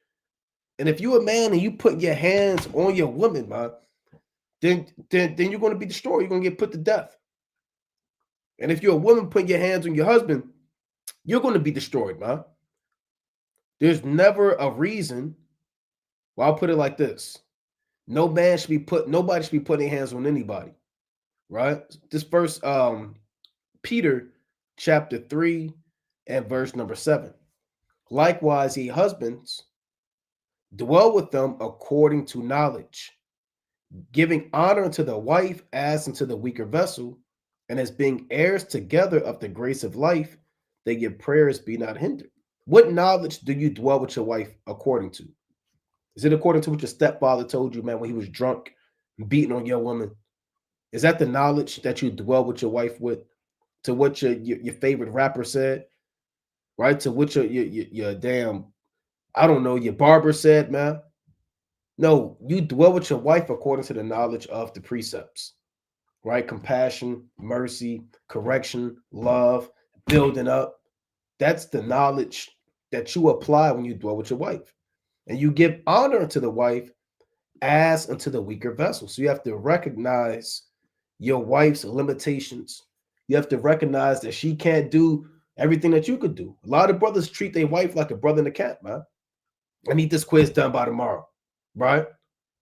And if you're a man and you put your hands on your woman, man, then you're going to be destroyed. You're going to get put to death. And if you're a woman putting your hands on your husband, you're going to be destroyed, man. There's never a reason. Well, I'll put it like this. Nobody should be putting hands on anybody. Right? This verse, Peter chapter 3 and verse number 7. Likewise, ye husbands, dwell with them according to knowledge, giving honor unto the wife as unto the weaker vessel, and as being heirs together of the grace of life, that your prayers be not hindered. What knowledge do you dwell with your wife according to? Is it according to what your stepfather told you, man, when he was drunk, beating on your woman? Is that the knowledge that you dwell with your wife with? To what your favorite rapper said? Right? To what your damn, I don't know, your barber said, man? No, you dwell with your wife according to the knowledge of the precepts. Right? Compassion, mercy, correction, love, building up. That's the knowledge that you apply when you dwell with your wife. And you give honor to the wife as unto the weaker vessel. So you have to recognize your wife's limitations. You have to recognize that she can't do everything that you could do. A lot of brothers treat their wife like a brother in the camp, man. I need this quiz done by tomorrow, right?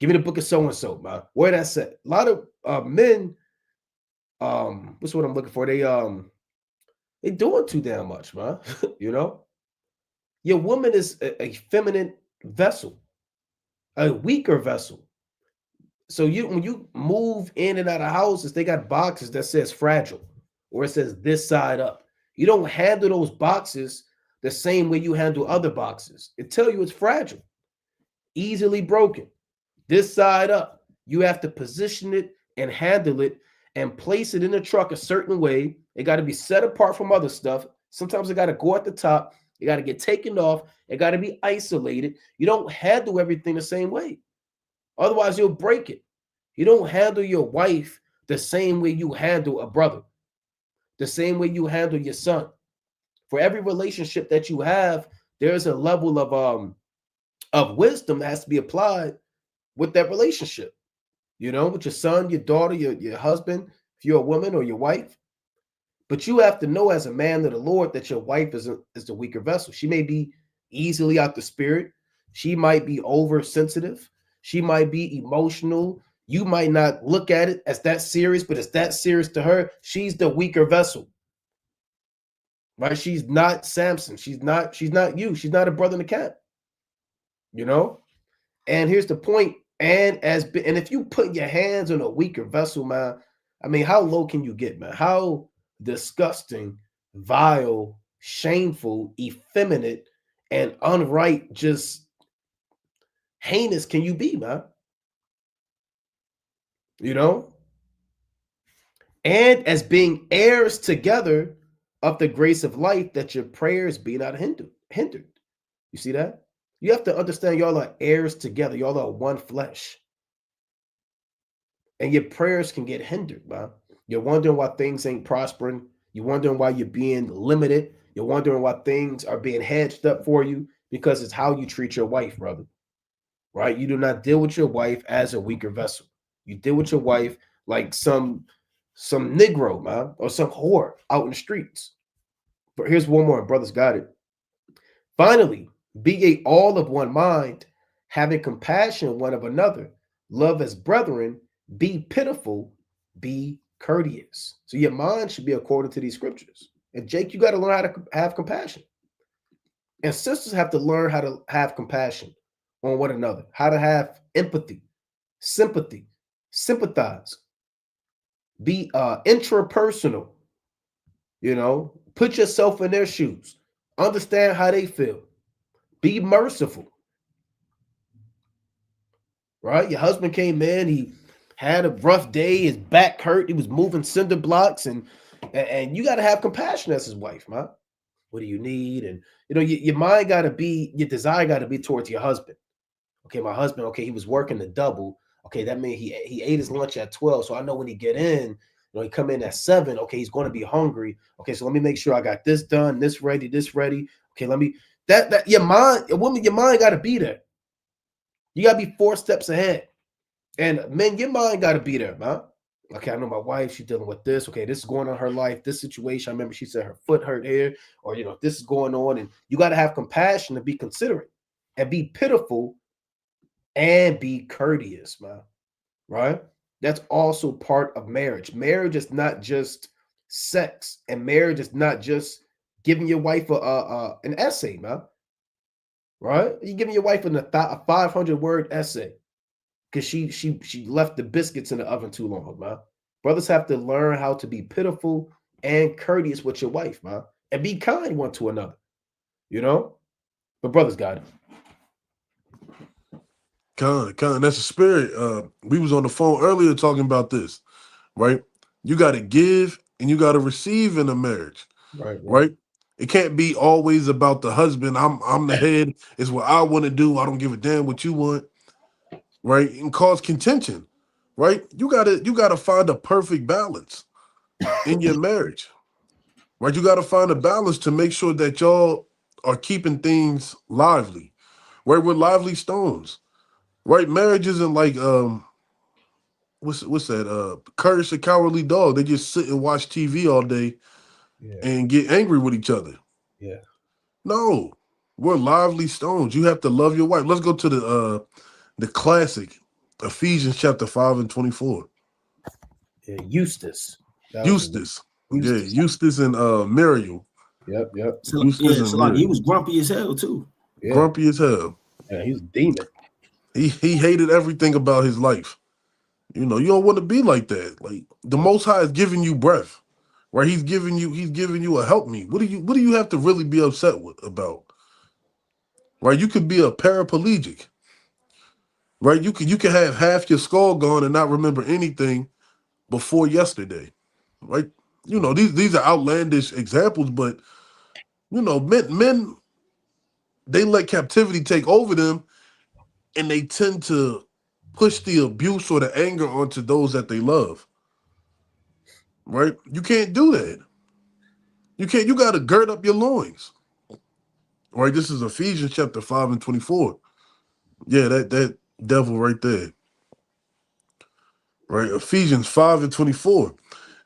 Give me the book of so-and-so, man. Where that's at. A lot of men, what's what I'm looking for? They doing too damn much, man. Your woman is a feminine vessel, a weaker vessel. So when you move in and out of houses, they got boxes that says fragile, or it says this side up. You don't handle those boxes the same way you handle other boxes. It tell you it's fragile, easily broken. This side up. You have to position it and handle it and place it in the truck a certain way. It got to be set apart from other stuff. Sometimes it got to go at the top. It got to get taken off. It got to be isolated. You don't handle everything the same way. Otherwise, you'll break it. You don't handle your wife the same way you handle a brother, the same way you handle your son. For every relationship that you have, there's a level of wisdom that has to be applied with that relationship. You know, with your son, your daughter, your husband, if you're a woman or your wife. But you have to know as a man of the Lord that your wife is the weaker vessel. She may be easily out the spirit. She might be oversensitive. She might be emotional. You might not look at it as that serious, but it's that serious to her. She's the weaker vessel. Right? She's not Samson. She's not you. She's not a brother in the camp. You know? And here's the point. And if you put your hands on a weaker vessel, man, I mean, how low can you get, man? How disgusting, vile, shameful, effeminate, and unright, just heinous can you be, man? You know? And as being heirs together of the grace of life, that your prayers be not hindered. You see that? You have to understand y'all are heirs together. Y'all are one flesh. And your prayers can get hindered, man. You're wondering why things ain't prospering. You're wondering why you're being limited. You're wondering why things are being hedged up for you, because it's how you treat your wife, brother. Right? You do not deal with your wife as a weaker vessel. You deal with your wife like some Negro, man, or some whore out in the streets. But here's one more, brothers got it. Finally, be ye all of one mind, having compassion one of another, love as brethren, be pitiful, be courteous. So your mind should be according to these scriptures. And Jake, you got to learn how to have compassion. And sisters have to learn how to have compassion on one another, how to have empathy, sympathy, sympathize, be intrapersonal, you know, put yourself in their shoes, understand how they feel, be merciful. Right? Your husband came in, he had a rough day, his back hurt, he was moving cinder blocks, and you got to have compassion as his wife, man. What do you need? And you know, your mind got to be, your desire got to be towards your husband. Okay, my husband, okay, he was working the double. Okay, that means he ate his lunch at 12. So I know when he get in, you know, he come in at 7. Okay, he's going to be hungry. Okay, so let me make sure I got this done, this ready. Okay, let me that your mind, a woman, your mind got to be there. You got to be 4 steps ahead. And men, your mind got to be there, man. Okay, I know my wife, she's dealing with this. Okay, this is going on in her life, this situation. I remember she said her foot hurt here, or, you know, this is going on. And you got to have compassion and be considerate and be pitiful and be courteous, man. Right? That's also part of marriage. Marriage is not just sex, and marriage is not just giving your wife an essay, man. Right? You giving your wife a 500-word essay because she left the biscuits in the oven too long, man. Brothers have to learn how to be pitiful and courteous with your wife, man, and be kind one to another. You know, but brothers got it. That's a spirit. We was on the phone earlier talking about this, right? You got to give and you got to receive in a marriage, right? It can't be always about the husband. I'm the head. It's what I want to do. I don't give a damn what you want, right? And cause contention, right? You gotta find a perfect balance in your marriage, right? You gotta find a balance to make sure that y'all are keeping things lively, right? We're lively stones, right? Marriage isn't like what's that? Courage the Cowardly Dog. They just sit and watch TV all day and get angry with each other. Yeah. No, we're lively stones. You have to love your wife. Let's go to the classic, Ephesians chapter 5 and 24. Yeah, Eustace. Eustace. Yeah, Eustace and Muriel. Yep. So, Eustace yeah, and so like he Muriel. was grumpy as hell too. Yeah. Grumpy as hell. Yeah, he's a demon. He hated everything about his life. You know, you don't want to be like that. Like the Most High is giving you breath, right? He's giving you a help me. What do you have to really be upset about? Right? You could be a paraplegic. Right? You can have half your skull gone and not remember anything before yesterday. Right? You know, these are outlandish examples, but you know, men they let captivity take over them, and they tend to push the abuse or the anger onto those that they love. Right? You can't do that. You got to gird up your loins. Right? This is Ephesians chapter 5 and 24. Yeah, that devil right there. Right? Ephesians 5 and 24.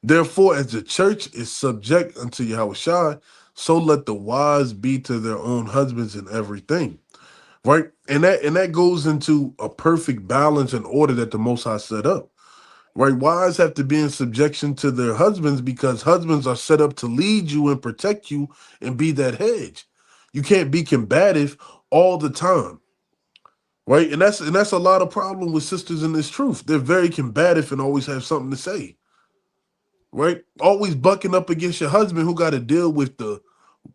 Therefore, as the church is subject unto Yahushua, so let the wives be to their own husbands in everything. Right? And that goes into a perfect balance and order that the Most High set up. Right? Wives have to be in subjection to their husbands because husbands are set up to lead you and protect you and be that hedge. You can't be combative all the time. Right? And that's a lot of problem with sisters in this truth. They're very combative and always have something to say. Right? Always bucking up against your husband who got to deal with the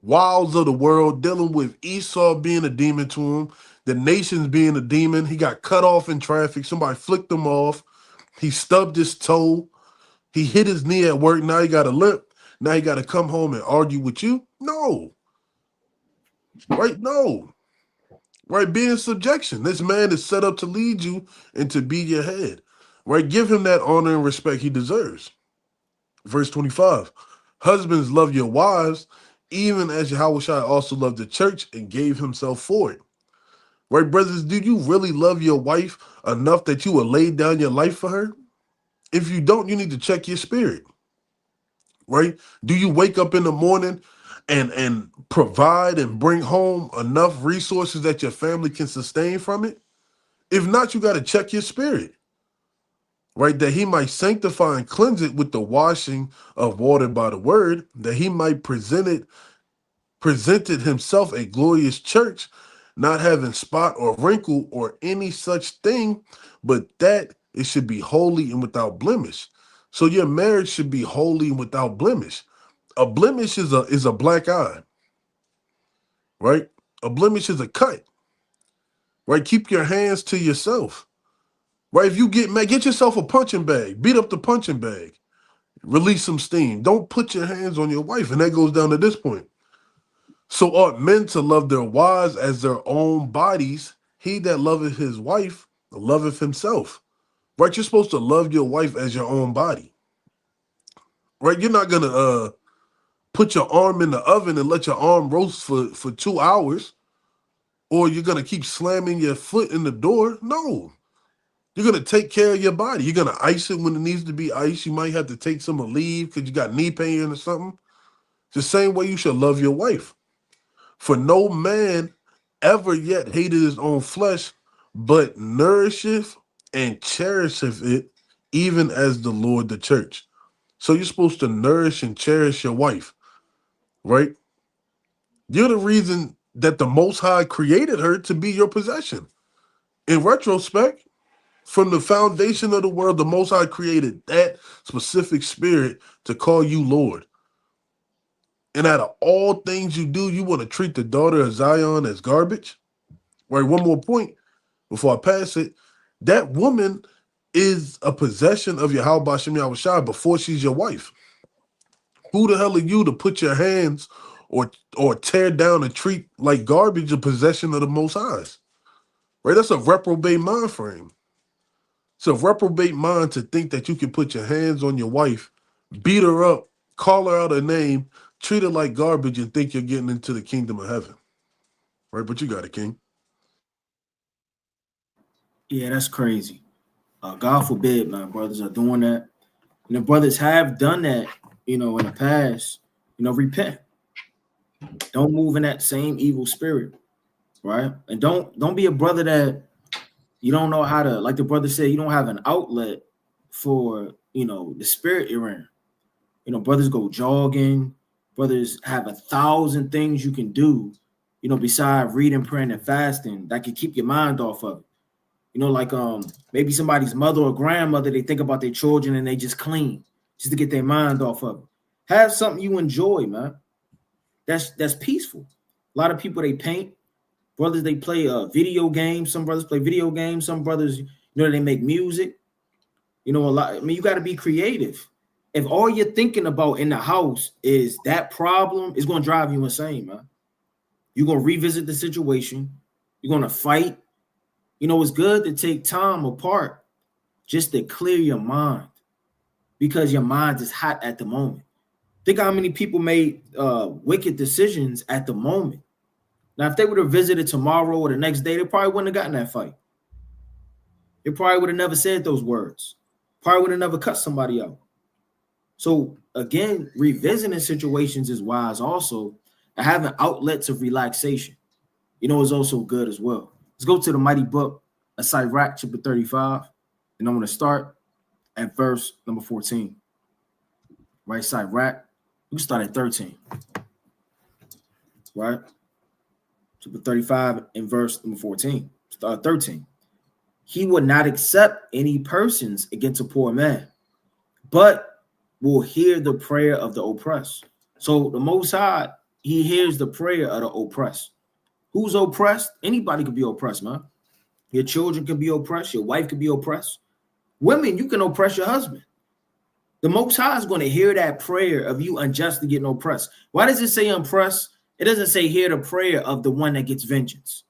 wiles of the world, dealing with Esau being a demon to him, the nations being a demon. He got cut off in traffic. Somebody flicked him off. He stubbed his toe. He hit his knee at work. Now he got a limp. Now he got to come home and argue with you? No. Right? No. Right? Be in subjection. This man is set up to lead you and to be your head. Right? Give him that honor and respect he deserves. Verse 25. Husbands, love your wives, even as Yahushua also loved the church and gave himself for it. Right, brothers? Do you really love your wife enough that you will lay down your life for her? If you don't, you need to check your spirit. Right? Do you wake up in the morning and provide and bring home enough resources that your family can sustain from it? If not, you got to check your spirit. Right? That he might sanctify and cleanse it with the washing of water by the word, that he might presented himself a glorious church, not having spot or wrinkle or any such thing, but that it should be holy and without blemish. So your marriage should be holy and without blemish. A blemish is a black eye, right? A blemish is a cut, right? Keep your hands to yourself, right? If you get mad, get yourself a punching bag, beat up the punching bag, release some steam. Don't put your hands on your wife, and that goes down to this point. So ought men to love their wives as their own bodies. He that loveth his wife loveth himself. Right? You're supposed to love your wife as your own body. Right? You're not gonna put your arm in the oven and let your arm roast for 2 hours, or you're gonna keep slamming your foot in the door. No. You're gonna take care of your body. You're gonna ice it when it needs to be iced. You might have to take some leave because you got knee pain or something. It's the same way you should love your wife. For no man ever yet hated his own flesh, but nourisheth and cherisheth it, even as the Lord the church. So you're supposed to nourish and cherish your wife, right? You're the reason that the Most High created her to be your possession. In retrospect, from the foundation of the world, the Most High created that specific spirit to call you Lord. And out of all things you do, you want to treat the daughter of Zion as garbage? Right, one more point before I pass it. That woman is a possession of Yahweh Bashem Yahushua before she's your wife. Who the hell are you to put your hands or tear down and treat like garbage a possession of the Most High's? Right, that's a reprobate mind frame. It's a reprobate mind to think that you can put your hands on your wife, beat her up, call her out her name, treat her like garbage, and think you're getting into the kingdom of heaven. Right, but you got it, King. Yeah, that's crazy. God forbid, my brothers are doing that. And the brothers have done that, in the past. Repent. Don't move in that same evil spirit, right? And don't be a brother that you don't know how to, like the brother said, you don't have an outlet for, the spirit you're in. Brothers go jogging. Brothers have 1,000 things you can do, besides reading, praying, and fasting that can keep your mind off of it. Like maybe somebody's mother or grandmother, they think about their children and they just clean just to get their mind off of it. Have something you enjoy, man. That's peaceful. A lot of people, they paint. Brothers, they play video games. Some brothers play video games. Some brothers, they make music. A lot. I mean, you got to be creative. If all you're thinking about in the house is that problem, it's going to drive you insane, man. You're going to revisit the situation. You're going to fight. You know, it's good to take time apart just to clear your mind because your mind is hot at the moment. Think how many people made wicked decisions at the moment. Now, if they would have visited tomorrow or the next day, they probably wouldn't have gotten that fight. They probably would have never said those words. Probably would have never cut somebody out. So again, revisiting situations is wise also. And having outlets of relaxation, you know, is also good as well. Let's go to the mighty book of Sirach, chapter 35. And I'm going to start at verse number 14. Right, Sirach. We can start at 13. Right? Chapter 35 and verse number 14. Start at 13. He will not accept any persons against a poor man, but will hear the prayer of the oppressed. So the Most High, he hears the prayer of the oppressed. Who's oppressed? Anybody could be oppressed, man. Your children can be oppressed. Your wife can be oppressed. Women, you can oppress your husband. The Most High is going to hear that prayer of you unjustly getting oppressed. Why does it say oppressed? It doesn't say hear the prayer of the one that gets vengeance.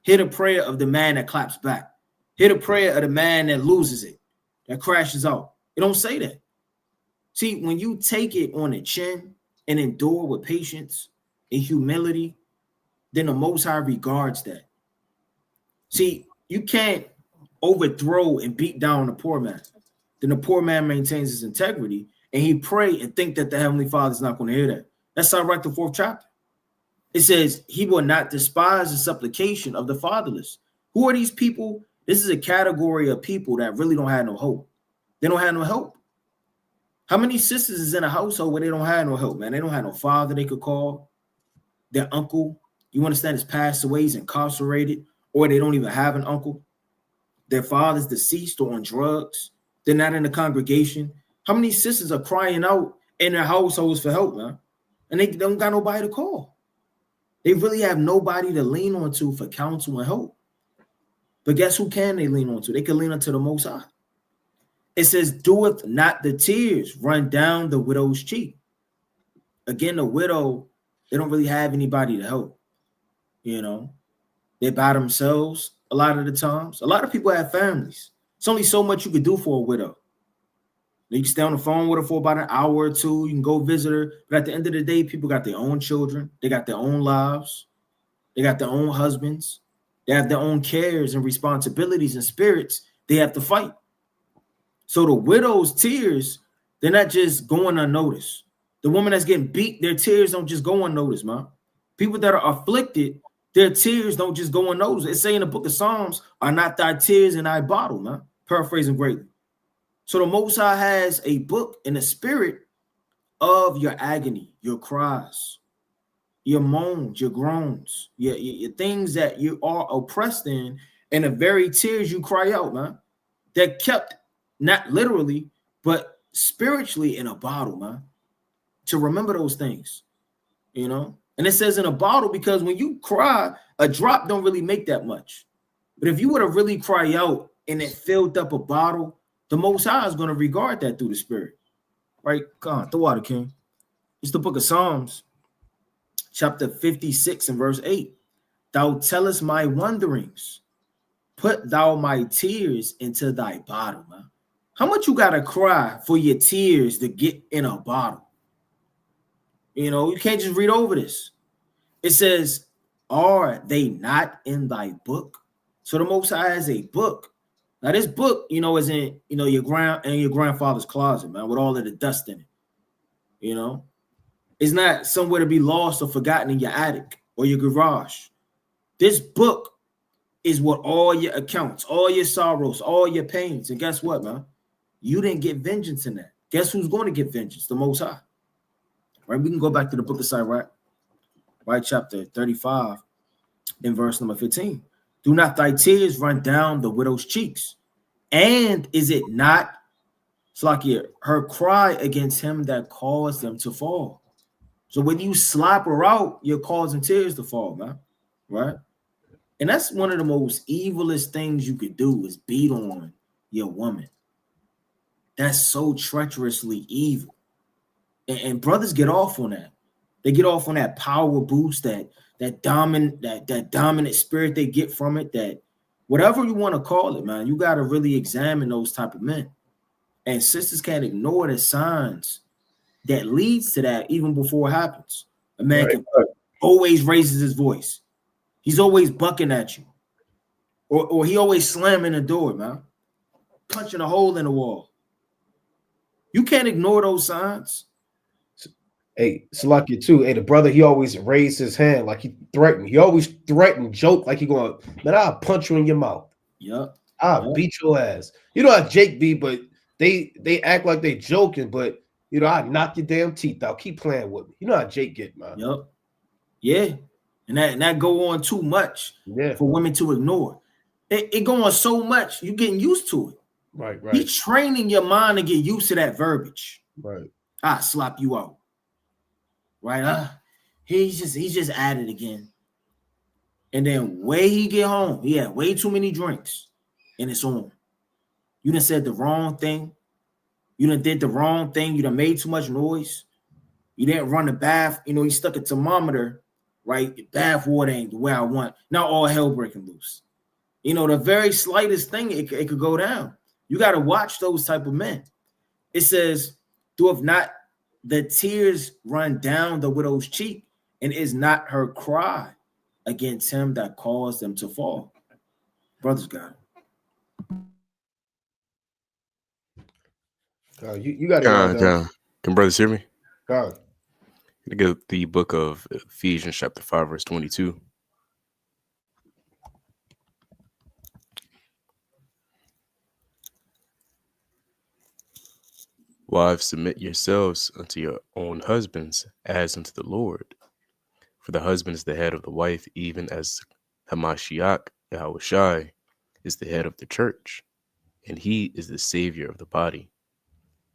Hear the prayer of the man that claps back. Hear the prayer of the man that loses it, that crashes out. It don't say that. See, when you take it on the chin and endure with patience and humility, then the Most High regards that. See, you can't overthrow and beat down the poor man. Then the poor man maintains his integrity and he pray and think that the Heavenly Father is not going to hear that. That's Sirach, the 4th chapter. It says, he will not despise the supplication of the fatherless. Who are these people? This is a category of people that really don't have no hope. They don't have no help. How many sisters is in a household where they don't have no help, man? They don't have no father they could call. Their uncle, you understand, has passed away, he's incarcerated, or they don't even have an uncle. Their father's deceased or on drugs. They're not in the congregation. How many sisters are crying out in their households for help, man? And they don't got nobody to call. They really have nobody to lean on to for counsel and help. But guess who can they lean on to? They can lean on to the Most High. It says, doeth not the tears run down the widow's cheek. Again, the widow, they don't really have anybody to help. You know, they're by themselves a lot of the times. A lot of people have families. It's only so much you can do for a widow. You can stay on the phone with her for about an hour or two. You can go visit her. But at the end of the day, people got their own children. They got their own lives. They got their own husbands. They have their own cares and responsibilities and spirits they have to fight. So the widow's tears, they're not just going unnoticed. The woman that's getting beat, their tears don't just go unnoticed, man. People that are afflicted, their tears don't just go unnoticed. It say in the book of Psalms, are not thy tears in thy bottle, man. Paraphrasing greatly. So the Most High has a book in the spirit of your agony, your cries, your moans, your groans, your things that you are oppressed in, and the very tears you cry out, man. They're kept not literally, but spiritually in a bottle, man. To remember those things, you know. And it says in a bottle because when you cry, a drop don't really make that much. But if you were to really cry out and it filled up a bottle, the Most High is going to regard that through the spirit. Right? Come on, the water, King. It's the book of Psalms, chapter 56 and verse 8. Thou tellest my wanderings. Put thou my tears into thy bottle, man. How much you got to cry for your tears to get in a bottle? You know, you can't just read over this. It says, are they not in thy book? So the Most High has a book. Now this book, you know, is in, you know, your grandfather's closet, man, with all of the dust in it. You know, it's not somewhere to be lost or forgotten in your attic or your garage. This book is what all your accounts, all your sorrows, all your pains. And guess what, man? You didn't get vengeance in that. Guess who's going to get vengeance? The Most High. Right? We can go back to the book of Sirach, right? Chapter 35 in verse number 15. Do not thy tears run down the widow's cheeks. And is it not, Slakia, her cry against him that caused them to fall? So when you slap her out, you're causing tears to fall, man. Right? And that's one of the most evilest things you could do is beat on your woman. That's so treacherously evil. And brothers get off on that. They get off on that power boost, that dominant spirit they get from it, that whatever you want to call it, man, you got to really examine those type of men. And sisters can't ignore the signs that leads to that even before it happens. A man can always raises his voice. He's always bucking at you. Or he always slamming the door, man. Punching a hole in the wall. You can't ignore those signs. Hey, Salakia too. Hey, the brother, he always raised his hand like he threatened. He always threatened, joke like he going, man, I'll punch you in your mouth. Yep. I'll beat your ass. You know how Jake be, but they act like they joking, but you know, I knock your damn teeth out. Keep playing with me. You know how Jake get, man. Yep. Yeah. And that go on too much for women to ignore. It go on so much, you're getting used to it. Right. He's training your mind to get used to that verbiage. Right. I slap you out. Right? He's just at it again. And then way he get home, he had way too many drinks, and it's on. You done said the wrong thing. You done did the wrong thing. You done made too much noise. You didn't run the bath. You know, he stuck a thermometer, right? The bath water ain't the way I want. Now all hell breaking loose. You know, the very slightest thing, it could go down. You got to watch those type of men. It says, doeth not the tears run down the widow's cheek, and is not her cry against him that caused them to fall. Brothers got it. You got it. Can brothers hear me? God. To get the book of Ephesians chapter 5, verse 22. Wives, submit yourselves unto your own husbands as unto the Lord. For the husband is the head of the wife, even as Hamashiach, Yahushai, is the head of the church, and he is the savior of the body.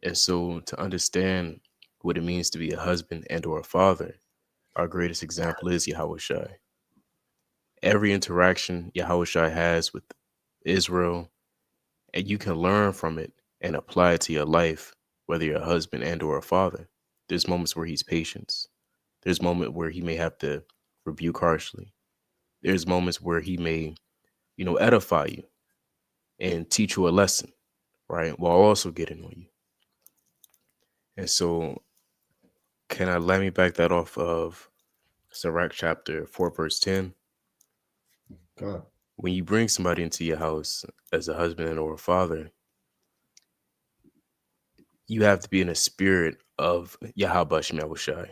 And so to understand what it means to be a husband and or a father, our greatest example is Yahushai. Every interaction Yahushai has with Israel, and you can learn from it and apply it to your life, whether you're a husband and or a father. There's moments where he's patient. There's moments where he may have to rebuke harshly. There's moments where he may, edify you and teach you a lesson, right? While also getting on you. And so let me back that off of Sirach chapter 4, verse 10. God. When you bring somebody into your house as a husband or a father, you have to be in the spirit of Yahweh Shai.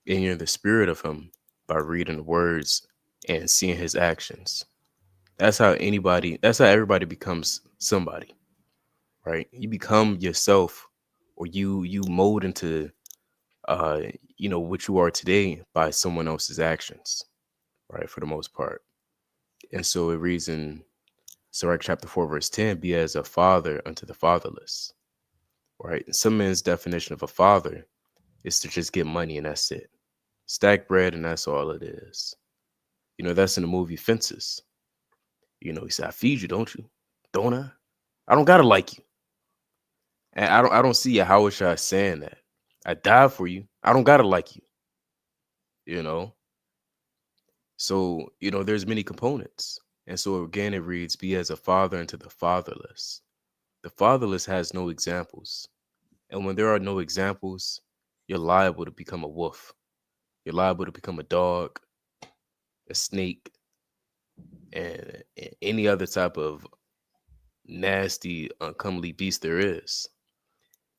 And you're in the spirit of him by reading the words and seeing his actions. That's how everybody becomes somebody, right? You become yourself, or you mold into what you are today by someone else's actions, right? For the most part. And so it reads in Sirach chapter 4, verse 10, be as a father unto the fatherless, right? And some men's definition of a father is to just get money and that's it. Stack bread and that's all it is. That's in the movie Fences. He said, I feed you, don't you? Don't I? I don't gotta like you. And I don't see Yahushua saying that. I died for you. I don't gotta like you. So, there's many components. And so again, it reads, be as a father unto the fatherless. The fatherless has no examples. And when there are no examples, you're liable to become a wolf. You're liable to become a dog, a snake, and any other type of nasty, uncomely beast there is.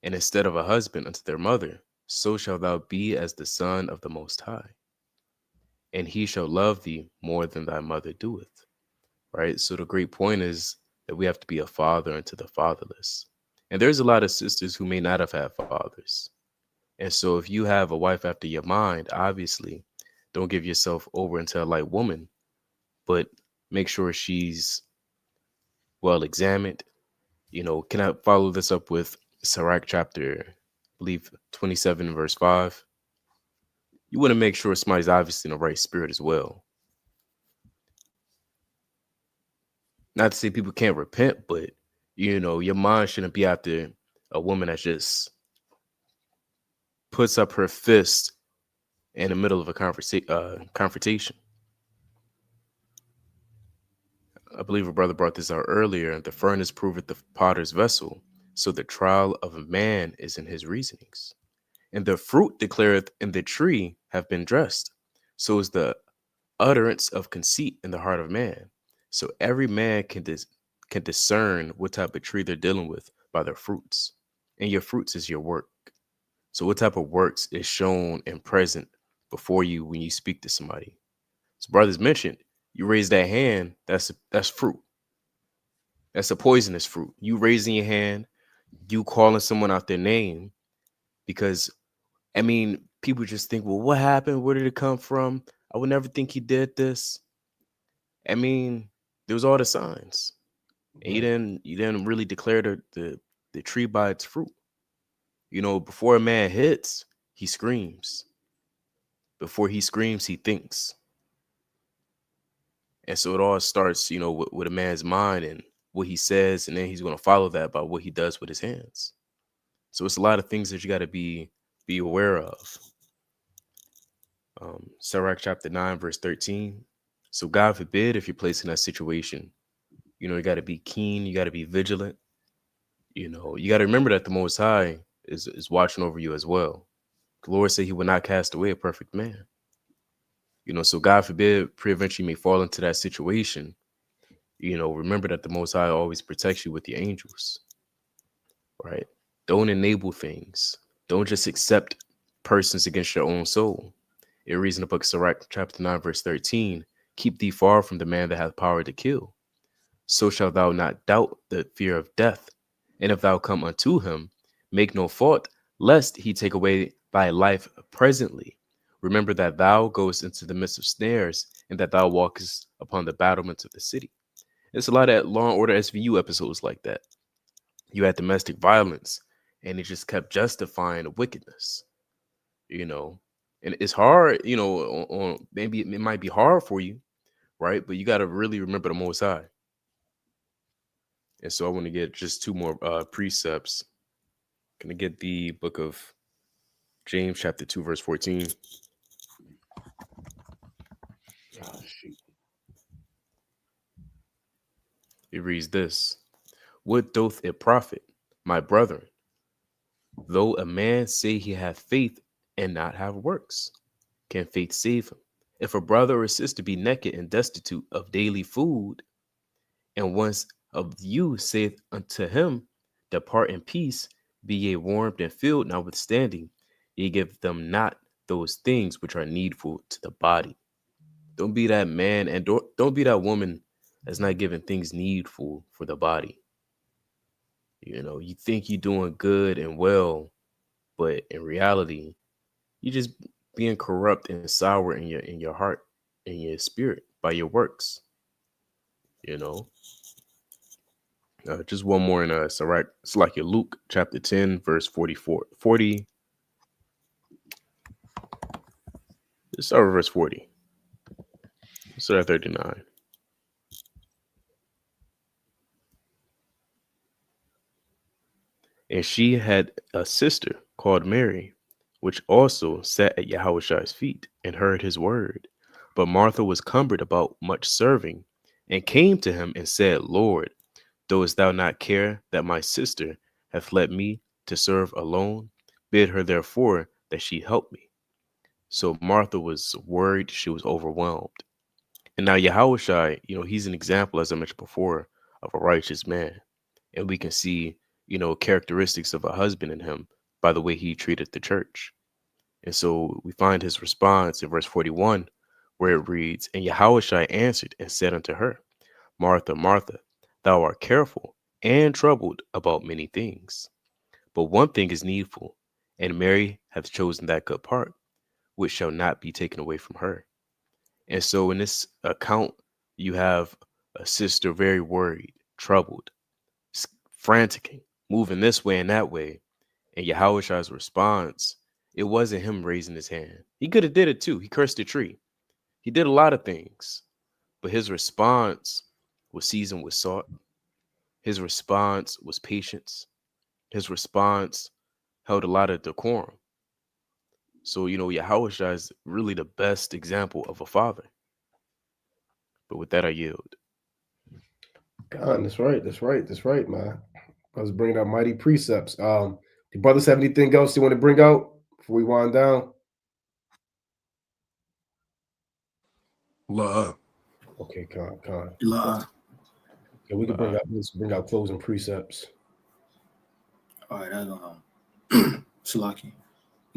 And instead of a husband unto their mother, so shalt thou be as the son of the Most High. And he shall love thee more than thy mother doeth. Right? So the great point is that we have to be a father unto the fatherless. And there's a lot of sisters who may not have had fathers. And so if you have a wife after your mind, obviously, don't give yourself over into a light woman, but make sure she's well examined. Can I follow this up with Sirach chapter, I believe, 27, verse 5? You want to make sure somebody's obviously in the right spirit as well. Not to say people can't repent, but, your mind shouldn't be after a woman that just puts up her fist in the middle of a confrontation. I believe a brother brought this out earlier. The furnace proveth the potter's vessel. So the trial of a man is in his reasonings. And the fruit declareth in the tree have been dressed. So is the utterance of conceit in the heart of man. So every man can discern what type of tree they're dealing with by their fruits. And your fruits is your work. So what type of works is shown and present before you when you speak to somebody? So brothers mentioned, you raise that hand, that's fruit. That's a poisonous fruit. You raising your hand, you calling someone out their name, because I mean, people just think, well, what happened? Where did it come from? I would never think he did this. I mean, there was all the signs. And you didn't really declare the tree by its fruit. You know, before a man hits, he screams. Before he screams, he thinks. And so it all starts, you know, with a man's mind and what he says, and then he's going to follow that by what he does with his hands. So it's a lot of things that you got to be aware of. Sirach chapter 9, verse 13. So God forbid if you're placed in that situation, you know, you got to be keen, you got to be vigilant. You know, you got to remember that the Most High is watching over you as well. The Lord said he would not cast away a perfect man. You know, so God forbid, pre-eventually you may fall into that situation. You know, remember that the Most High always protects you with the angels, right? Don't enable things. Don't just accept persons against your own soul. It reads in the book of Sirach, chapter 9, verse 13, keep thee far from the man that hath power to kill. So shalt thou not doubt the fear of death. And if thou come unto him, make no fault, lest he take away thy life presently. Remember that thou goest into the midst of snares, and that thou walkest upon the battlements of the city. It's a lot of Law and Order SVU episodes like that. You had domestic violence, and it just kept justifying the wickedness, you know. And it's hard, you know, on maybe it might be hard for you, right? But you got to really remember the Most High. And so I want to get just two more precepts. Going to get the book of James chapter 2, verse 14. Oh, shoot. It reads this: what doth it profit, my brethren, though a man say he hath faith and not have works? Can faith save him? If a brother or sister be naked and destitute of daily food, and once of you saith unto him, depart in peace, be ye warmed and filled, notwithstanding, ye give them not those things which are needful to the body. Don't be that man, and don't be that woman that's not giving things needful for the body. You know, you think you're doing good and well, but in reality, you just being corrupt and sour in your heart and your spirit by your works. You know, just one more in Sirach. It's like your Luke chapter 10, verse 44. 40. Let's start with verse 40. Let's start at 39. And she had a sister called Mary, which also sat at Yahweh's feet and heard his word. But Martha was cumbered about much serving, and came to him and said, Lord, dost thou not care that my sister hath let me to serve alone? Bid her therefore that she help me. So Martha was worried, she was overwhelmed. And now Yahushua, you know, he's an example, as I mentioned before, of a righteous man. And we can see, you know, characteristics of a husband in him by the way he treated the church. And so we find his response in verse 41, where it reads, and Yahushua answered and said unto her, Martha, Martha, thou art careful and troubled about many things. But one thing is needful, and Mary hath chosen that good part, which shall not be taken away from her. And so in this account, you have a sister very worried, troubled, frantic, moving this way and that way. And Yahushua's response, it wasn't him raising his hand. He could have did it too. He cursed the tree. He did a lot of things. But his response was seasoned with salt. His response was patience. His response held a lot of decorum. So, you know, Yahushua is really the best example of a father. But with that, I yield. God, that's right. That's right. That's right, man. I was bringing out mighty precepts. Do brothers have anything else you want to bring out before we wind down? La. Okay, con. La. Yeah, we can let's bring out closing precepts. All right, that's Salaki.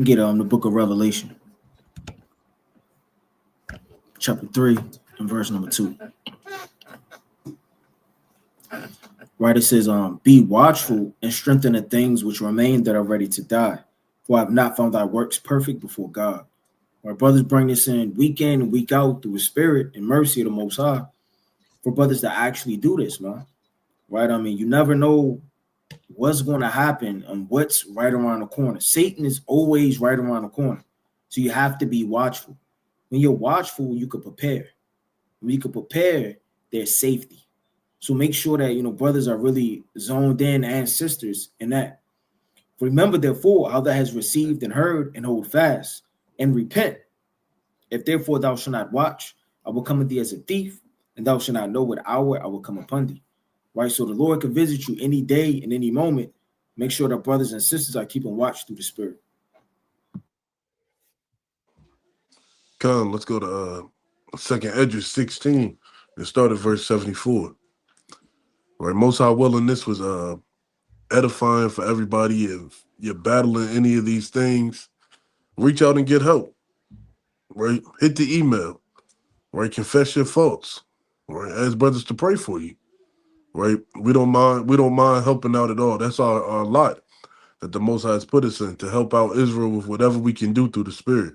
Get the book of Revelation, chapter 3, and verse number 2. Right, it says, be watchful and strengthen the things which remain that are ready to die, for I have not found thy works perfect before God. Our brothers bring this in week and week out through the spirit and mercy of the Most High for brothers to actually do this, man. Right? I mean, you never know what's going to happen and what's right around the corner. Satan is always right around the corner. So you have to be watchful. When you're watchful, you can prepare. When you can prepare, there's safety. So make sure that, brothers are really zoned in and sisters in that. Remember, therefore, how thou hast received and heard, and hold fast and repent. If therefore thou shalt not watch, I will come to thee as a thief, and thou shalt not know what hour I will come upon thee. Right? So the Lord can visit you any day and any moment. Make sure that brothers and sisters are keeping watch through the spirit. Come, let's go to Second Edges 16 and start at verse 74. Right, Most High willing, this was edifying for everybody. If you're battling any of these things, reach out and get help. Right, hit the email. Right, confess your faults. Right, ask brothers to pray for you. Right, we don't mind helping out at all. That's our lot that the Most High has put us in to help out Israel with whatever we can do through the Spirit.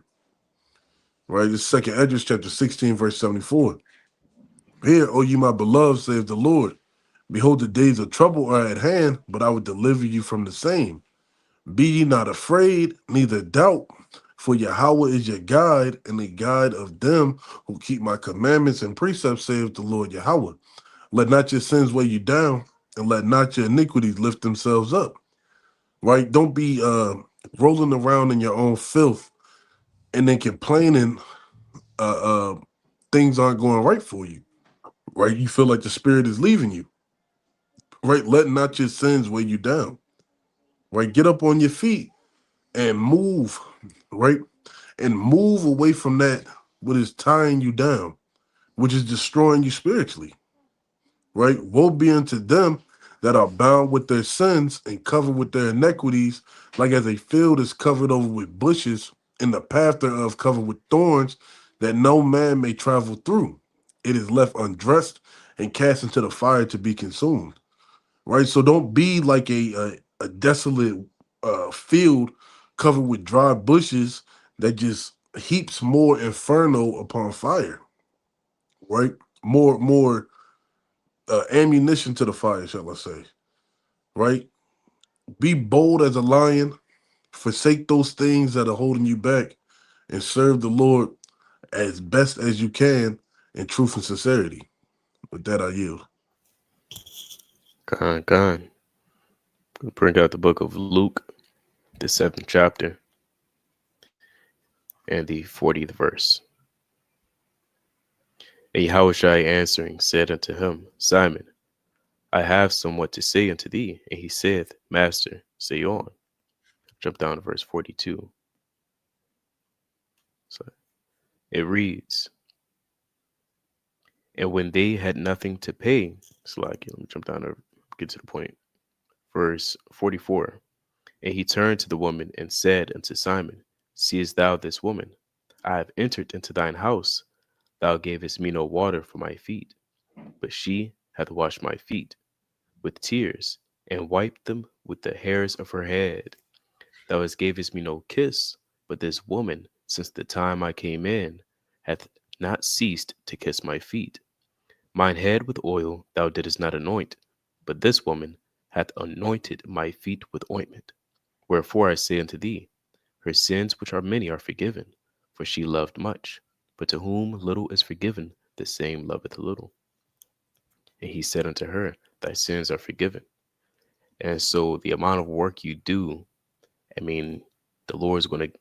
Right, this Second Edges chapter 16 verse 74. Hear, O ye my beloved, saith the Lord. Behold, the days of trouble are at hand, but I will deliver you from the same. Be ye not afraid, neither doubt, for Yahweh is your guide, and the guide of them who keep my commandments and precepts, saith the Lord Yahweh. Let not your sins weigh you down, and let not your iniquities lift themselves up. Right? Don't be rolling around in your own filth and then complaining things aren't going right for you. Right? You feel like the spirit is leaving you. Right? Let not your sins weigh you down. Right? Get up on your feet and move. Right? And move away from that what is tying you down, which is destroying you spiritually. Right? Woe be unto them that are bound with their sins and covered with their iniquities, like as a field is covered over with bushes, and the path thereof covered with thorns, that no man may travel through. It is left undressed and cast into the fire to be consumed. Right? So don't be like a desolate field covered with dry bushes that just heaps more inferno upon fire. Right? More ammunition to the fire, shall I say? Right? Be bold as a lion. Forsake those things that are holding you back, and serve the Lord as best as you can in truth and sincerity. With that, I yield. Gone. Bring out the book of Luke, the 7th chapter, and the 40th verse. And Yahushua answering said unto him, Simon, I have somewhat to say unto thee. And he saith, Master, say on. Jump down to verse 42. So it reads, and when they had nothing to pay, let me jump down to get to the point. Verse 44. And he turned to the woman and said unto Simon, Seest thou this woman? I have entered into thine house. Thou gavest me no water for my feet, but she hath washed my feet with tears, and wiped them with the hairs of her head. Thou hast gavest me no kiss, but this woman, since the time I came in, hath not ceased to kiss my feet. Mine head with oil thou didst not anoint, but this woman hath anointed my feet with ointment. Wherefore I say unto thee, her sins which are many are forgiven, for she loved much. But to whom little is forgiven, the same loveth little. And he said unto her, Thy sins are forgiven. And so the amount of work you do, the Lord is going to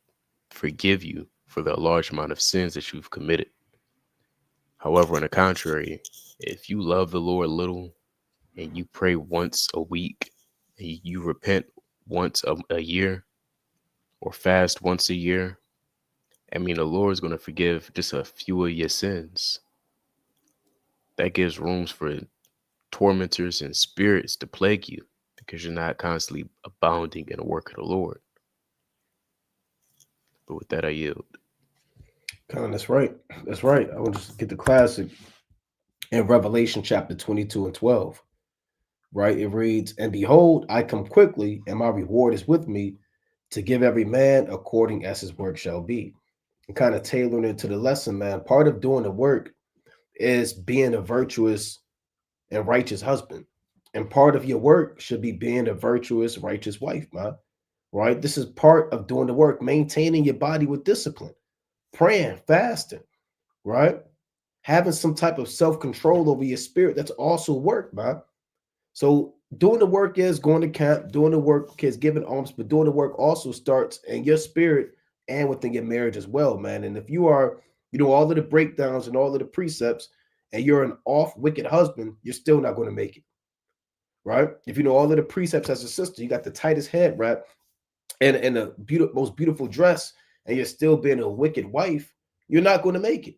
forgive you for the large amount of sins that you've committed. However, on the contrary, if you love the Lord little, and you pray once a week, and you repent once a year, or fast once a year, I mean, the Lord is going to forgive just a few of your sins. That gives rooms for tormentors and spirits to plague you because you're not constantly abounding in the work of the Lord. But with that, I yield. Con, that's right. That's right. I want to get the classic in Revelation chapter 22 and 12. Right? It reads, "And behold, I come quickly, and my reward is with me to give every man according as his work shall be." And kind of tailoring it to the lesson, man. Part of doing the work is being a virtuous and righteous husband. And part of your work should be being a virtuous, righteous wife, man. Right? This is part of doing the work, maintaining your body with discipline, praying, fasting, right? Having some type of self-control over your spirit. That's also work, man. So doing the work is going to camp, doing the work is giving alms, but doing the work also starts in your spirit and within your marriage as well, man. And if you are, all of the breakdowns and all of the precepts, and you're an off wicked husband, you're still not going to make it, right? If you know all of the precepts as a sister, you got the tightest head wrap and the most beautiful dress, and you're still being a wicked wife, you're not going to make it.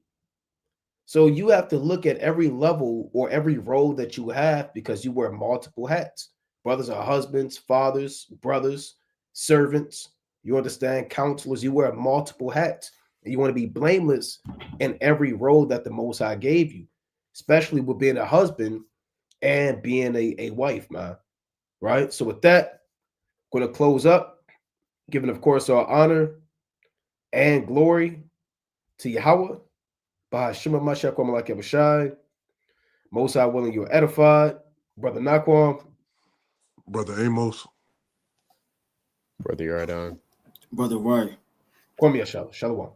So you have to look at every level or every role that you have because you wear multiple hats. Brothers are husbands, fathers, brothers, servants. You understand? Counselors. You wear multiple hats. And you want to be blameless in every role that the Most High gave you, especially with being a husband and being a wife, man. Right? So with that, I'm going to close up, giving, of course, our honor and glory to Yahweh. Most High willing, you're edified. Brother Naquam. Brother Amos. Brother Yardan. Brother Ray. Kwame Shalom.